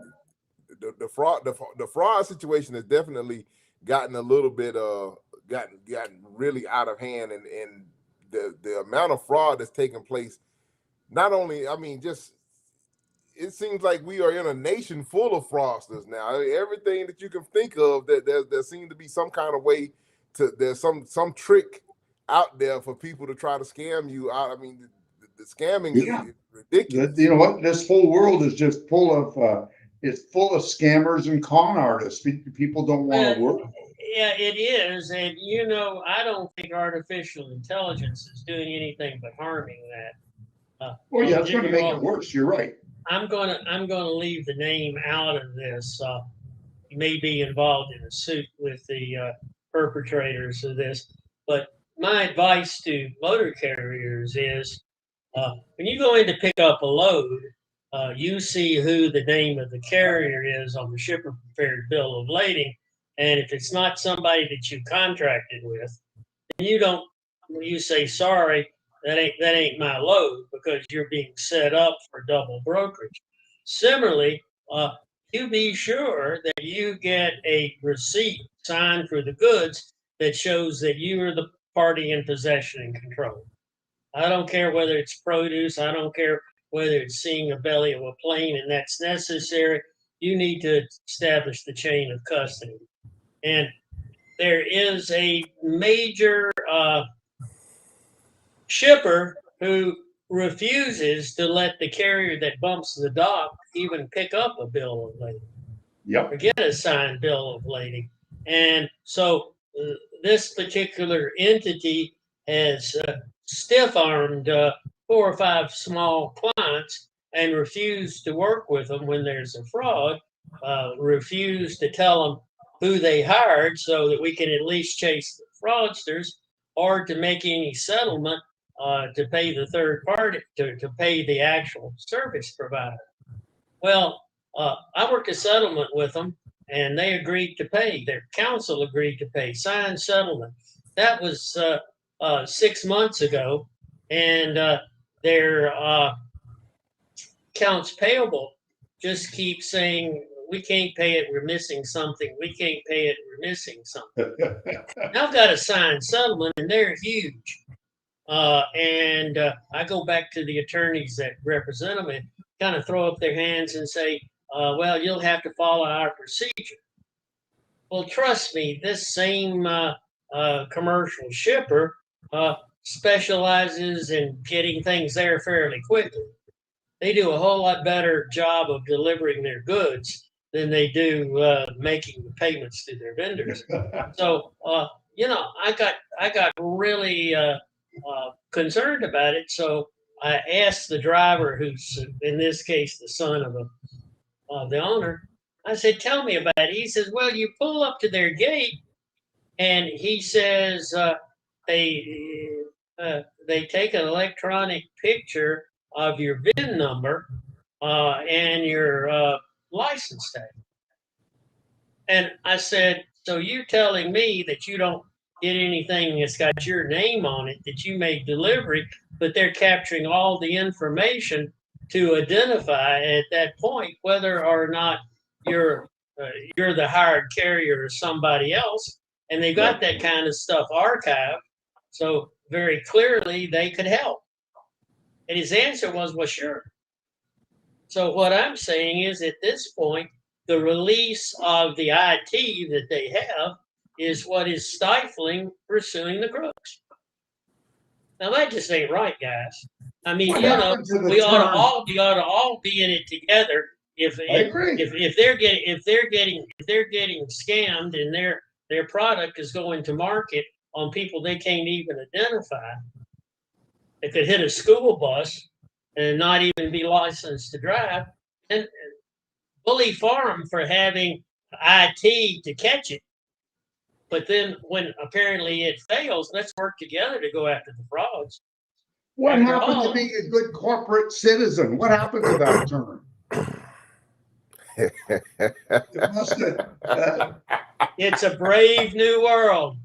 S2: Yeah.
S1: the fraud situation has definitely gotten a little bit gotten really out of hand, and the amount of fraud that's taking place. Not only, I mean, just it seems like we are in a nation full of fraudsters now. Everything that you can think of, that there seems to be some kind of way to, there's some trick out there for people to try to scam you out. I mean, the scamming is ridiculous.
S2: You know what? This whole world is just full of it's full of scammers and con artists. People don't want to work.
S3: Yeah, it is, and I don't think artificial intelligence is doing anything but harming that.
S2: Well, yeah, it's going to make it worse. You're right.
S3: I'm gonna leave the name out of this. You may be involved in a suit with the perpetrators of this, but my advice to motor carriers is when you go in to pick up a load, you see who the name of the carrier is on the shipper prepared bill of lading, and if it's not somebody that you contracted with, then you say, sorry, that ain't my load, because you're being set up for double brokerage. Similarly, you be sure that you get a receipt signed for the goods that shows that you are the party in possession and control. I don't care whether it's produce. I don't care whether it's seeing the belly of a plane, and that's necessary. You need to establish the chain of custody. And there is a major shipper who refuses to let the carrier that bumps the dock even pick up a bill of lading.
S2: Yep.
S3: Or get a signed bill of lading. And so this particular entity has stiff-armed 4 or 5 small clients and refused to work with them when there's a fraud, refused to tell them who they hired so that we can at least chase the fraudsters, or to make any settlement to pay the third party, to pay the actual service provider. Well, I worked a settlement with them, and they agreed to pay. Their counsel agreed to pay, signed settlement. That was 6 months ago, and their accounts payable just keep saying, we can't pay it, we're missing something. We can't pay it, we're missing something. Now I've got a signed settlement, and they're huge. And I go back to the attorneys that represent them and kind of throw up their hands and say, well, you'll have to follow our procedure. Well, trust me, this same commercial shipper specializes in getting things there fairly quickly. They do a whole lot better job of delivering their goods than they do making the payments to their vendors. So, I got really concerned about it. So I asked the driver, who's in this case the son of the owner, I said, tell me about it. He says, well, you pull up to their gate, and he says they take an electronic picture of your VIN number and your license tag. And I said, so you're telling me that you don't get anything that's got your name on it, that you made delivery, but they're capturing all the information to identify at that point whether or not you're you're the hired carrier or somebody else, and they got that kind of stuff archived, so very clearly they could help. And his answer was, "Well, sure." So what I'm saying is, at this point, the release of the IT that they have is what is stifling pursuing the crooks. Now that just ain't right, guys. I mean,
S2: What
S3: you know,
S2: happened to the
S3: we ought to
S2: term?
S3: all be in it together. If
S2: I agree.
S3: if they're getting scammed and their product is going to market on people they can't even identify, it could hit a school bus and not even be licensed to drive, and bully farm for having IT to catch it. But then when apparently it fails, let's work together to go after the frauds.
S2: What
S3: After
S2: happened
S3: all,
S2: to being a good corporate citizen? What happened to that term? It must have,
S3: it's a brave new world.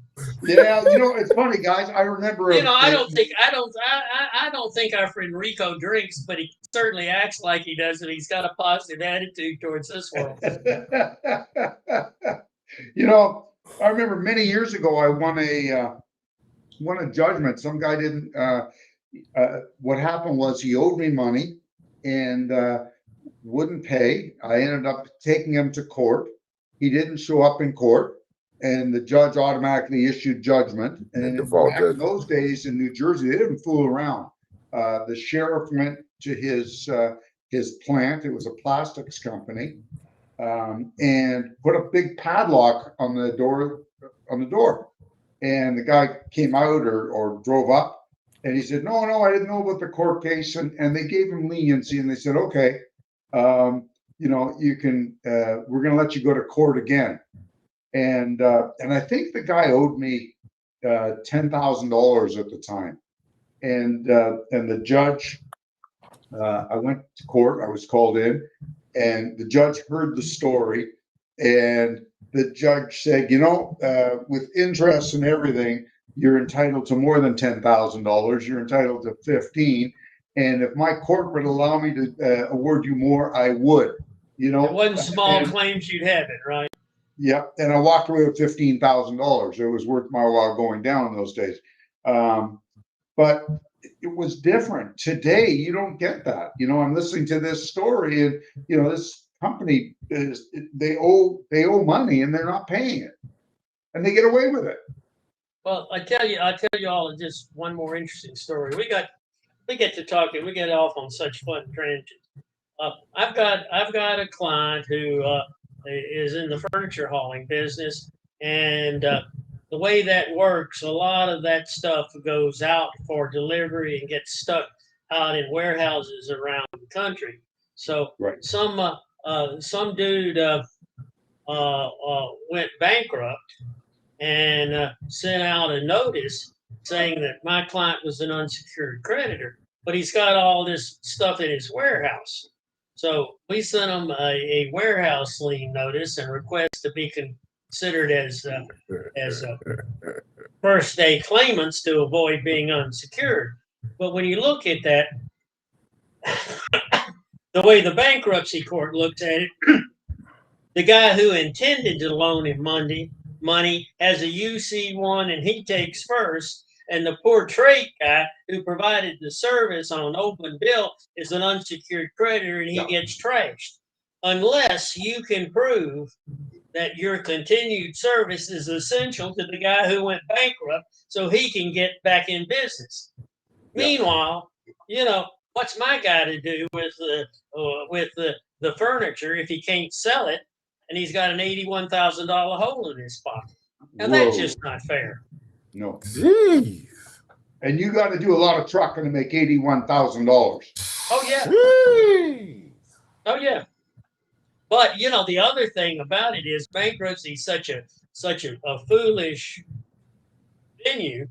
S2: yeah, it's funny, guys. I remember.
S3: You know, I don't think our friend Rico drinks, but he certainly acts like he does, and he's got a positive attitude towards this world.
S2: I remember many years ago I won a judgment. Some guy didn't. What happened was he owed me money and wouldn't pay. I ended up taking him to court. He didn't show up in court, and the judge automatically issued judgment. And back in those days in New Jersey, they didn't fool around. The sheriff went to his plant. It was a plastics company, and put a big padlock on the door. And the guy came out or drove up, and he said, "No, I didn't know about the court case." And they gave him leniency, and they said, "Okay, you can. We're going to let you go to court again." And I think the guy owed me $10,000 at the time, and the judge. I went to court. I was called in, and the judge heard the story, and the judge said, with interest and everything, you're entitled to more than $10,000. You're entitled to 15. And if my court would allow me to award you more, I would.
S3: It wasn't small claims you'd have it, right?
S2: Yeah, and I walked away with $15,000. It was worth my while going down in those days. But it was different. Today, you don't get that. I'm listening to this story, and this company they owe money, and they're not paying it, and they get away with it.
S3: Well, I tell you all just one more interesting story. We get to talking. We get off on such fun tangents. I've got a client who is in the furniture hauling business, and the way that works, a lot of that stuff goes out for delivery and gets stuck out in warehouses around the country. So some dude went bankrupt and sent out a notice saying that my client was an unsecured creditor, but he's got all this stuff in his warehouse. So we sent him a warehouse lien notice and request to be considered as first day claimants to avoid being unsecured. But when you look at that, the way the bankruptcy court looks at it, the guy who intended to loan him money has a UC1 and he takes first, and the poor trade guy who provided the service on an open bill is an unsecured creditor, and he gets trashed. Unless you can prove that your continued service is essential to the guy who went bankrupt so he can get back in business. Meanwhile, what's my guy to do with the furniture if he can't sell it and he's got an $81,000 hole in his pocket? Now that's just not fair.
S2: No.
S1: Jeez.
S2: And you got to do a lot of trucking to make $81,000.
S3: Oh yeah.
S1: Jeez.
S3: Oh yeah. But the other thing about it is bankruptcy is such a foolish venue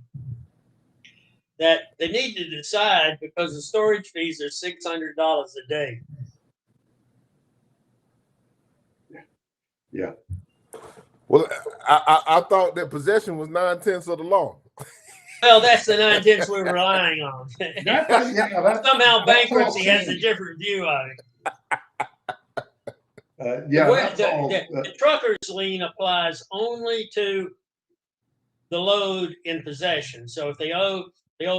S3: that they need to decide, because the storage fees are $600 a day.
S2: Yeah.
S1: Well, I thought that possession was 9/10 of the law.
S3: Well, that's the 9/10 we're relying on. Somehow
S2: that's all
S3: bankruptcy has a
S2: changed.
S3: different view on it.
S2: Yeah,
S3: The,
S2: that's all.
S3: the trucker's lien applies only to the load in possession. So if they owe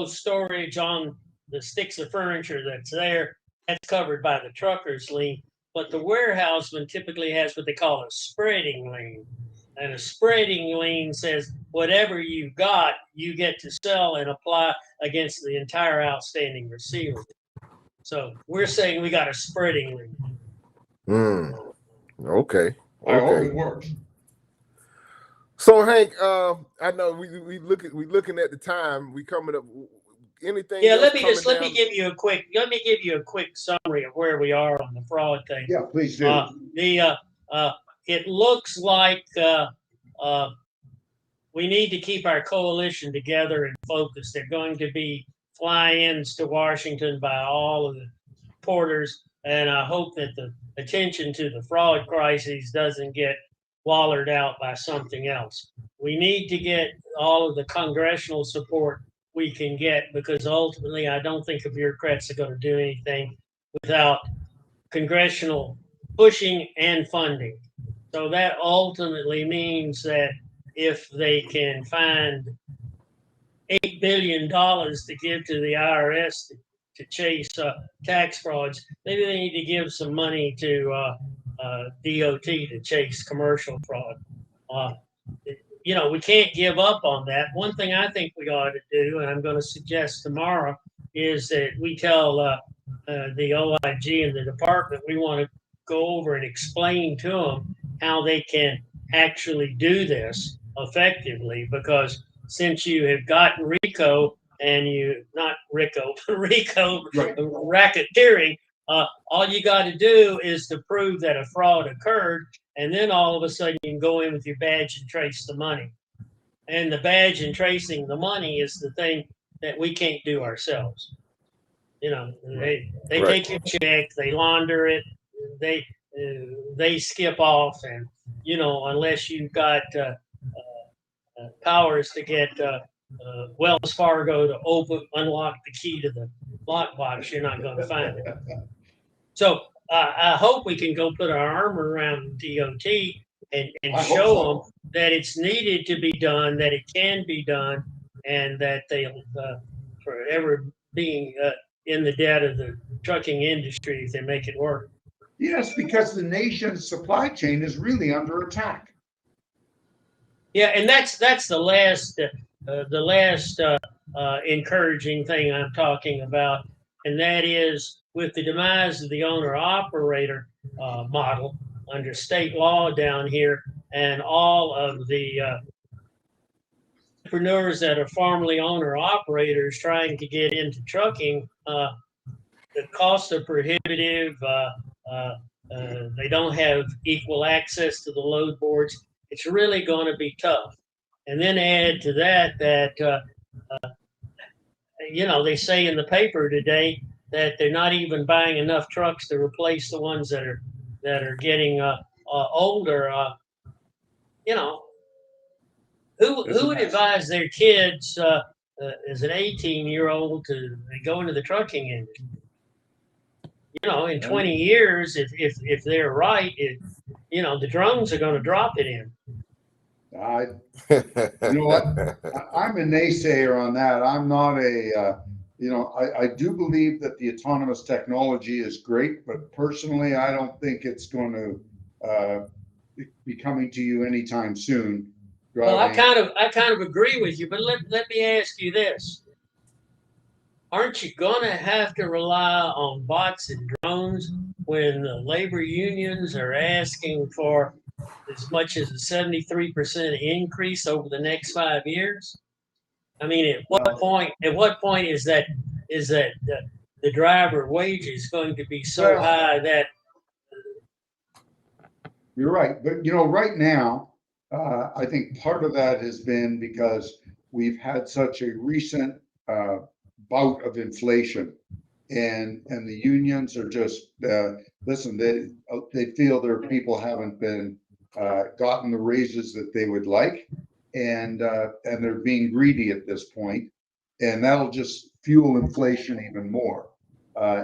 S3: storage on the sticks of furniture that's there, that's covered by the trucker's lien. But the warehouseman typically has what they call a spreading lien. And a spreading lien says whatever you've got, you get to sell and apply against the entire outstanding receivable. So we're saying we got a spreading lien.
S1: Okay.
S2: I hope
S1: Okay.
S2: it works.
S1: So Hank, I know we looking at the time. We coming up. Anything?
S3: Yeah,
S1: else
S3: let me
S1: coming
S3: give you a quick summary of where we are on the fraud thing.
S2: Yeah, please do.
S3: It looks like we need to keep our coalition together and focused. There are going to be fly-ins to Washington by all of the porters, and I hope that the attention to the fraud crisis doesn't get wallered out by something else. We need to get all of the congressional support we can get, because ultimately I don't think the bureaucrats are going to do anything without congressional pushing and funding. So that ultimately means that if they can find $8 billion to give to the IRS to chase tax frauds, maybe they need to give some money to DOT to chase commercial fraud. We can't give up on that. One thing I think we ought to do, and I'm going to suggest tomorrow, is that we tell the OIG and the department we want to go over and explain to them how they can actually do this effectively, because since you have gotten Rico and Rico
S2: Right.
S3: racketeering, all you got to do is to prove that a fraud occurred, and then all of a sudden you can go in with your badge and trace the money. And the badge and tracing the money is the thing that we can't do ourselves. They
S1: Right.
S3: take your check, they launder it, they skip off, and unless you've got powers to get Wells Fargo to unlock the key to the lockbox, you're not going to find it. So I hope we can go put our arm around DOT and show them that it's needed to be done, that it can be done, and that they'll forever being in the debt of the trucking industry if they make it work.
S2: Yes, because the nation's supply chain is really under attack.
S3: Yeah, and that's the last encouraging thing I'm talking about, and that is with the demise of the owner-operator model under state law down here, and all of the entrepreneurs that are formerly owner-operators trying to get into trucking, the costs are prohibitive. They don't have equal access to the load boards. It's really going to be tough. And then add to that they say in the paper today that they're not even buying enough trucks to replace the ones that are getting older. Who would advise their kids as an 18-year-old to go into the trucking industry? In 20 years, if they're right, the drones are going to drop it in.
S2: You know what? I'm a naysayer on that. I'm not I do believe that the autonomous technology is great, but personally, I don't think it's going to be coming to you anytime soon.
S3: Well, I kind of agree with you, but let me ask you this. Aren't you going to have to rely on bots and drones when the labor unions are asking for as much as a 73% increase over the next 5 years? I mean, at what point is that the driver wages going to be so high that?
S2: You're right, but right now, I think part of that has been because we've had such a recent bout of inflation, and the unions are just listen. They feel their people haven't been gotten the raises that they would like, and they're being greedy at this point, and that'll just fuel inflation even more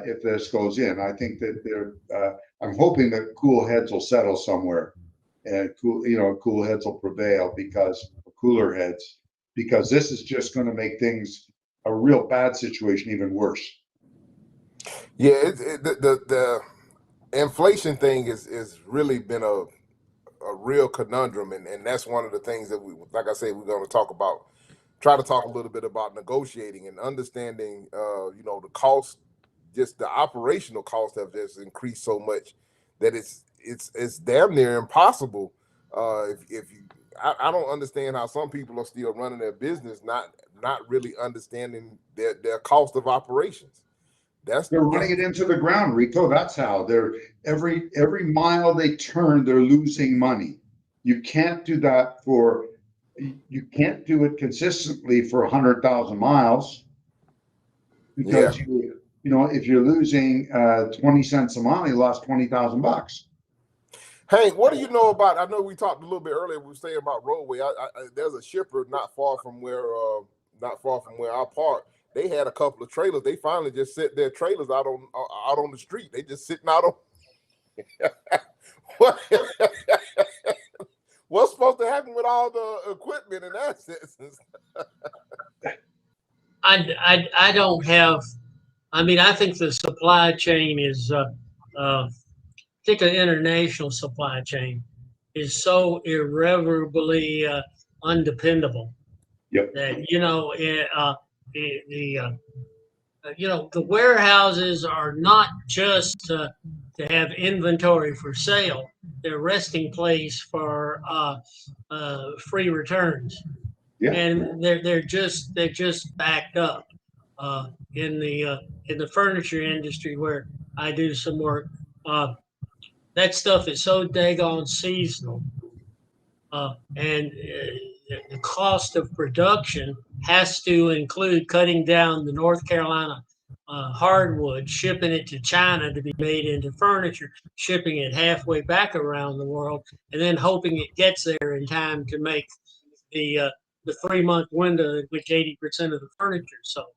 S2: if this goes in. I think that I'm hoping that cool heads will settle somewhere, and cool heads will prevail because cooler heads, because this is just going to make things a real bad situation even worse.
S1: Yeah, the inflation thing is really been a real conundrum, and that's one of the things that we, like I said, we're going to talk about. Try to talk a little bit about negotiating and understanding, the cost, just the operational cost have just increased so much that it's damn near impossible. If you, I don't understand how some people are still running their business, not really understanding their cost of operations.
S2: They're running it into the ground, Rico. That's how they're every mile they turn, they're losing money. You can't do that you can't do it consistently for 100,000 miles because if you're losing 20 cents a mile, you lost $20,000.
S1: Hank, what do you know about? I know we talked a little bit earlier. We were saying about roadway. There's a shipper not far from where I park. They had a couple of trailers. They finally just set their trailers out on the street. They just sitting out on. What? What's supposed to happen with all the equipment and assets?
S3: I don't have. I mean, I think the supply chain is, particularly international supply chain, is so irreparably undependable.
S2: Yep.
S3: That the warehouses are not just to have inventory for sale; they're resting place for free returns.
S2: Yeah.
S3: And they're just backed up in the furniture industry where I do some work. That stuff is so daggone seasonal, and the cost of production has to include cutting down the North Carolina hardwood, shipping it to China to be made into furniture, shipping it halfway back around the world, and then hoping it gets there in time to make the 3-month window in which 80% of the furniture is sold.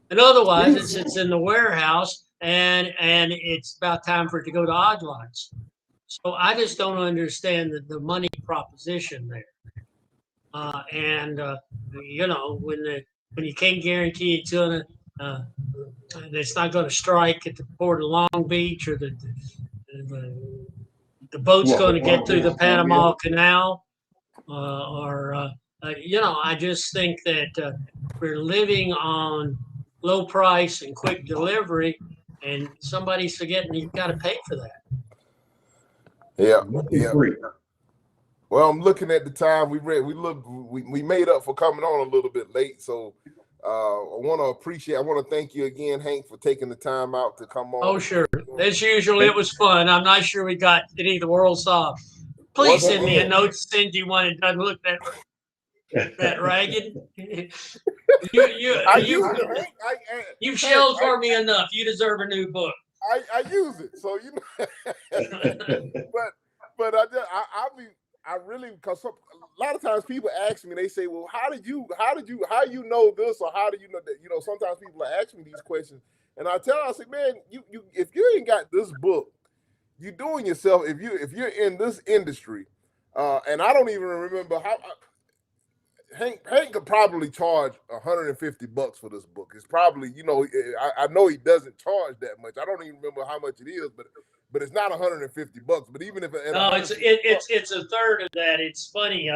S3: And otherwise, it sits in the warehouse, and it's about time for it to go to odd lots. So I just don't understand the money proposition there. When you can't guarantee it's not going to strike at the port of Long Beach, or the boat's going to get through the Panama Canal, I just think that we're living on low price and quick delivery, and somebody's forgetting you've got to pay for that.
S1: Yeah. Well, I'm looking at the time. We made up for coming on a little bit late, so I want to thank you again, Hank, for taking the time out to come on.
S3: Oh, sure. As usual, it was fun. I'm not sure we got any of the world solved. Please send me a note to send you one. It doesn't look that ragged. You've shelled for me enough. You deserve a new book.
S1: I use it, so but I really, because a lot of times people ask me, they say, well, how you know this, or how do you know that? Sometimes people ask me these questions, and I tell them, I say, man, you if you ain't got this book, you're doing yourself. If you're in this industry, and I don't even remember how. Hank could probably charge $150 for this book. It's probably, I know he doesn't charge that much. I don't even remember how much it is, but it's not $150. But even if
S3: it's a third of that. It's funny.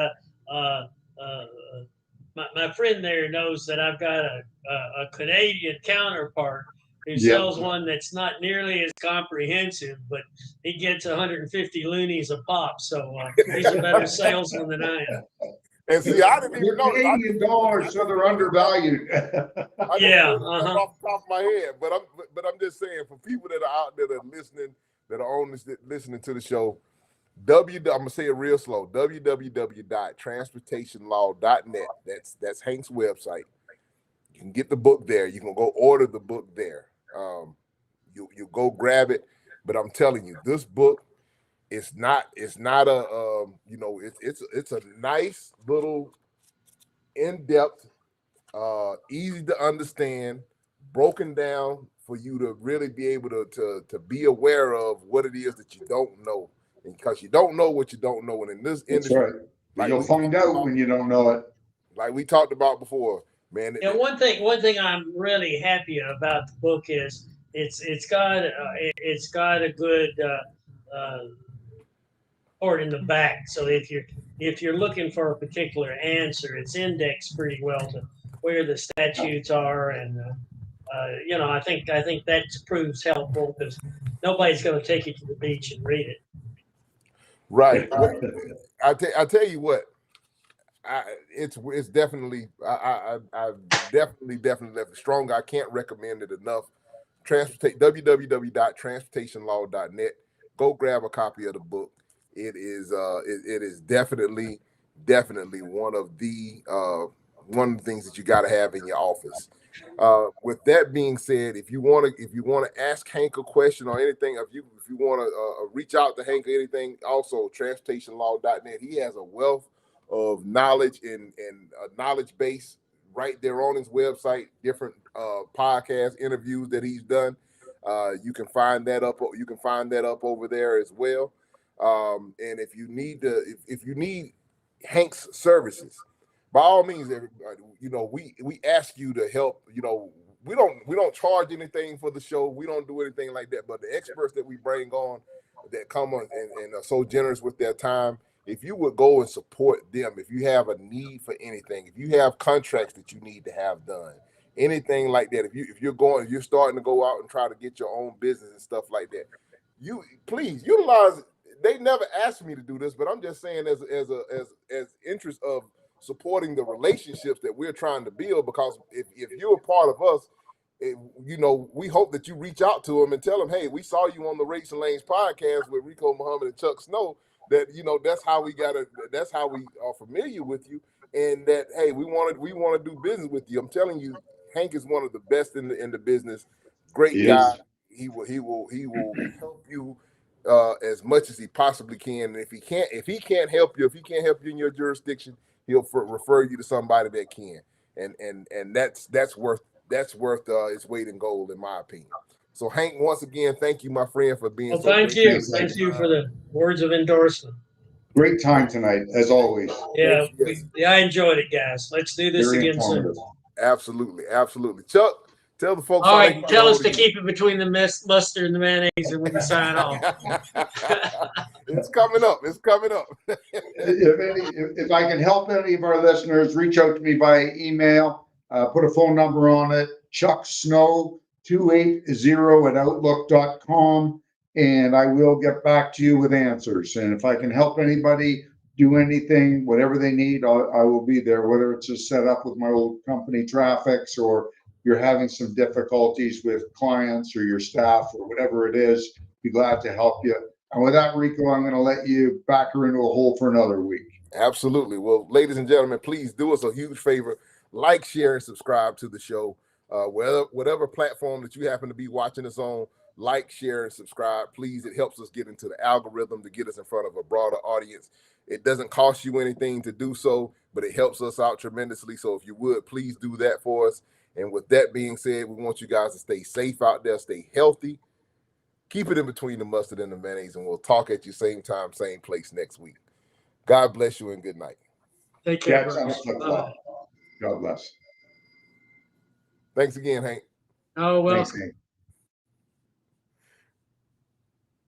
S3: My friend there knows that I've got a Canadian counterpart who sells one that's not nearly as comprehensive, but he gets 150 loonies a pop. So he's a better salesman than I am.
S1: And see, I didn't even know.
S2: Canadian dollars, so they're undervalued.
S1: Off the top of my head, but I'm just saying, for people that are out there that are listening, that are listening to the show, I'm gonna say it real slow. www.transportationlaw.net. That's Hank's website. You can get the book there. You can go order the book there. You go grab it. But I'm telling you, this book it's not a you know, it's a nice little in-depth, easy to understand, broken down for you to really be able to be aware of what it is that you don't know, and because you don't know what you don't know, and in this
S2: That's
S1: industry,
S2: right.
S1: like
S2: You'll
S1: we
S2: find
S1: talked
S2: out
S1: about,
S2: when you don't know it.
S1: like we talked about before, man.
S3: Yeah, one thing I'm really happy about the book is it's got a good part in the back. So if you're looking for a particular answer, it's indexed pretty well to where the statutes are, and you know, I think that proves helpful because nobody's going to take you to the beach and read it.
S1: Right. Well, I tell you what, it's definitely I definitely strong. I can't recommend it enough. www.transportationlaw.net. Go grab a copy of the book. It is definitely one of the things that you got to have in your office. With that being said, if you want to ask Hank a question or anything, if you want to reach out to Hank or anything, also transportationlaw.net. He has a wealth of knowledge and a knowledge base right there on his website. Different podcast interviews that he's done. You can find that up. You can find that up over there as well. And if you need if you need Hank's services, by all means, everybody, you know, we ask you to help. You know, we don't charge anything for the show. We don't do anything like that. But the experts that we bring on, that come on and are so generous with their time, if you would go and support them, if you have a need for anything, if you have contracts that you need to have done, anything like that, if you're starting to go out and try to get your own business and stuff like that, you please utilize. They never asked me to do this, but I'm just saying as interest of supporting the relationships that we're trying to build, because if you're a part of us, you know, we hope that you reach out to them and tell them, hey, we saw you on the Race and Lanes podcast with Rico Muhammad and Chuck Snow, that, you know, that's how we are familiar with you, and that, hey, we want to do business with you. I'm telling you, Hank is one of the best in the business. Great guy. He will help you as much as he possibly can. And if he can't help you in your jurisdiction, he'll refer you to somebody that can. And that's worth its weight in gold, in my opinion. So Hank, once again, thank you, my friend, for being
S3: Well,
S1: so
S3: thank
S1: great.
S3: you. Thank you for the words of endorsement.
S2: Great time tonight, as always.
S3: Yeah,
S1: Yes.
S3: I enjoyed it, guys. Let's do this
S2: Very
S3: again soon.
S1: Absolutely. Chuck, tell the folks.
S3: All right, tell us to keep it between the mustard and the mayonnaise, and we can sign off.
S1: It's coming up.
S2: If I can help any of our listeners, reach out to me by email. Put a phone number on it, chucksnow280@outlook.com, and I will get back to you with answers. And if I can help anybody do anything, whatever they need, I will be there, whether it's a setup with my old company Traffics, or you're having some difficulties with clients or your staff or whatever it is, be glad to help you. And with that, Rico, I'm going to let you back her into a hole for another week.
S1: Absolutely. Well, ladies and gentlemen, please do us a huge favor. Like, share, and subscribe to the show. Whatever platform that you happen to be watching us on, like, share, and subscribe. Please, it helps us get into the algorithm to get us in front of a broader audience. It doesn't cost you anything to do so, but it helps us out tremendously. So if you would, please do that for us. And with that being said, we want you guys to stay safe out there, stay healthy. Keep it in between the mustard and the mayonnaise, and we'll talk at you same time, same place next week. God bless you and good night.
S3: Take care.
S2: God bless.
S1: Thanks again, Hank.
S3: Oh, well.
S2: Thanks, Hank.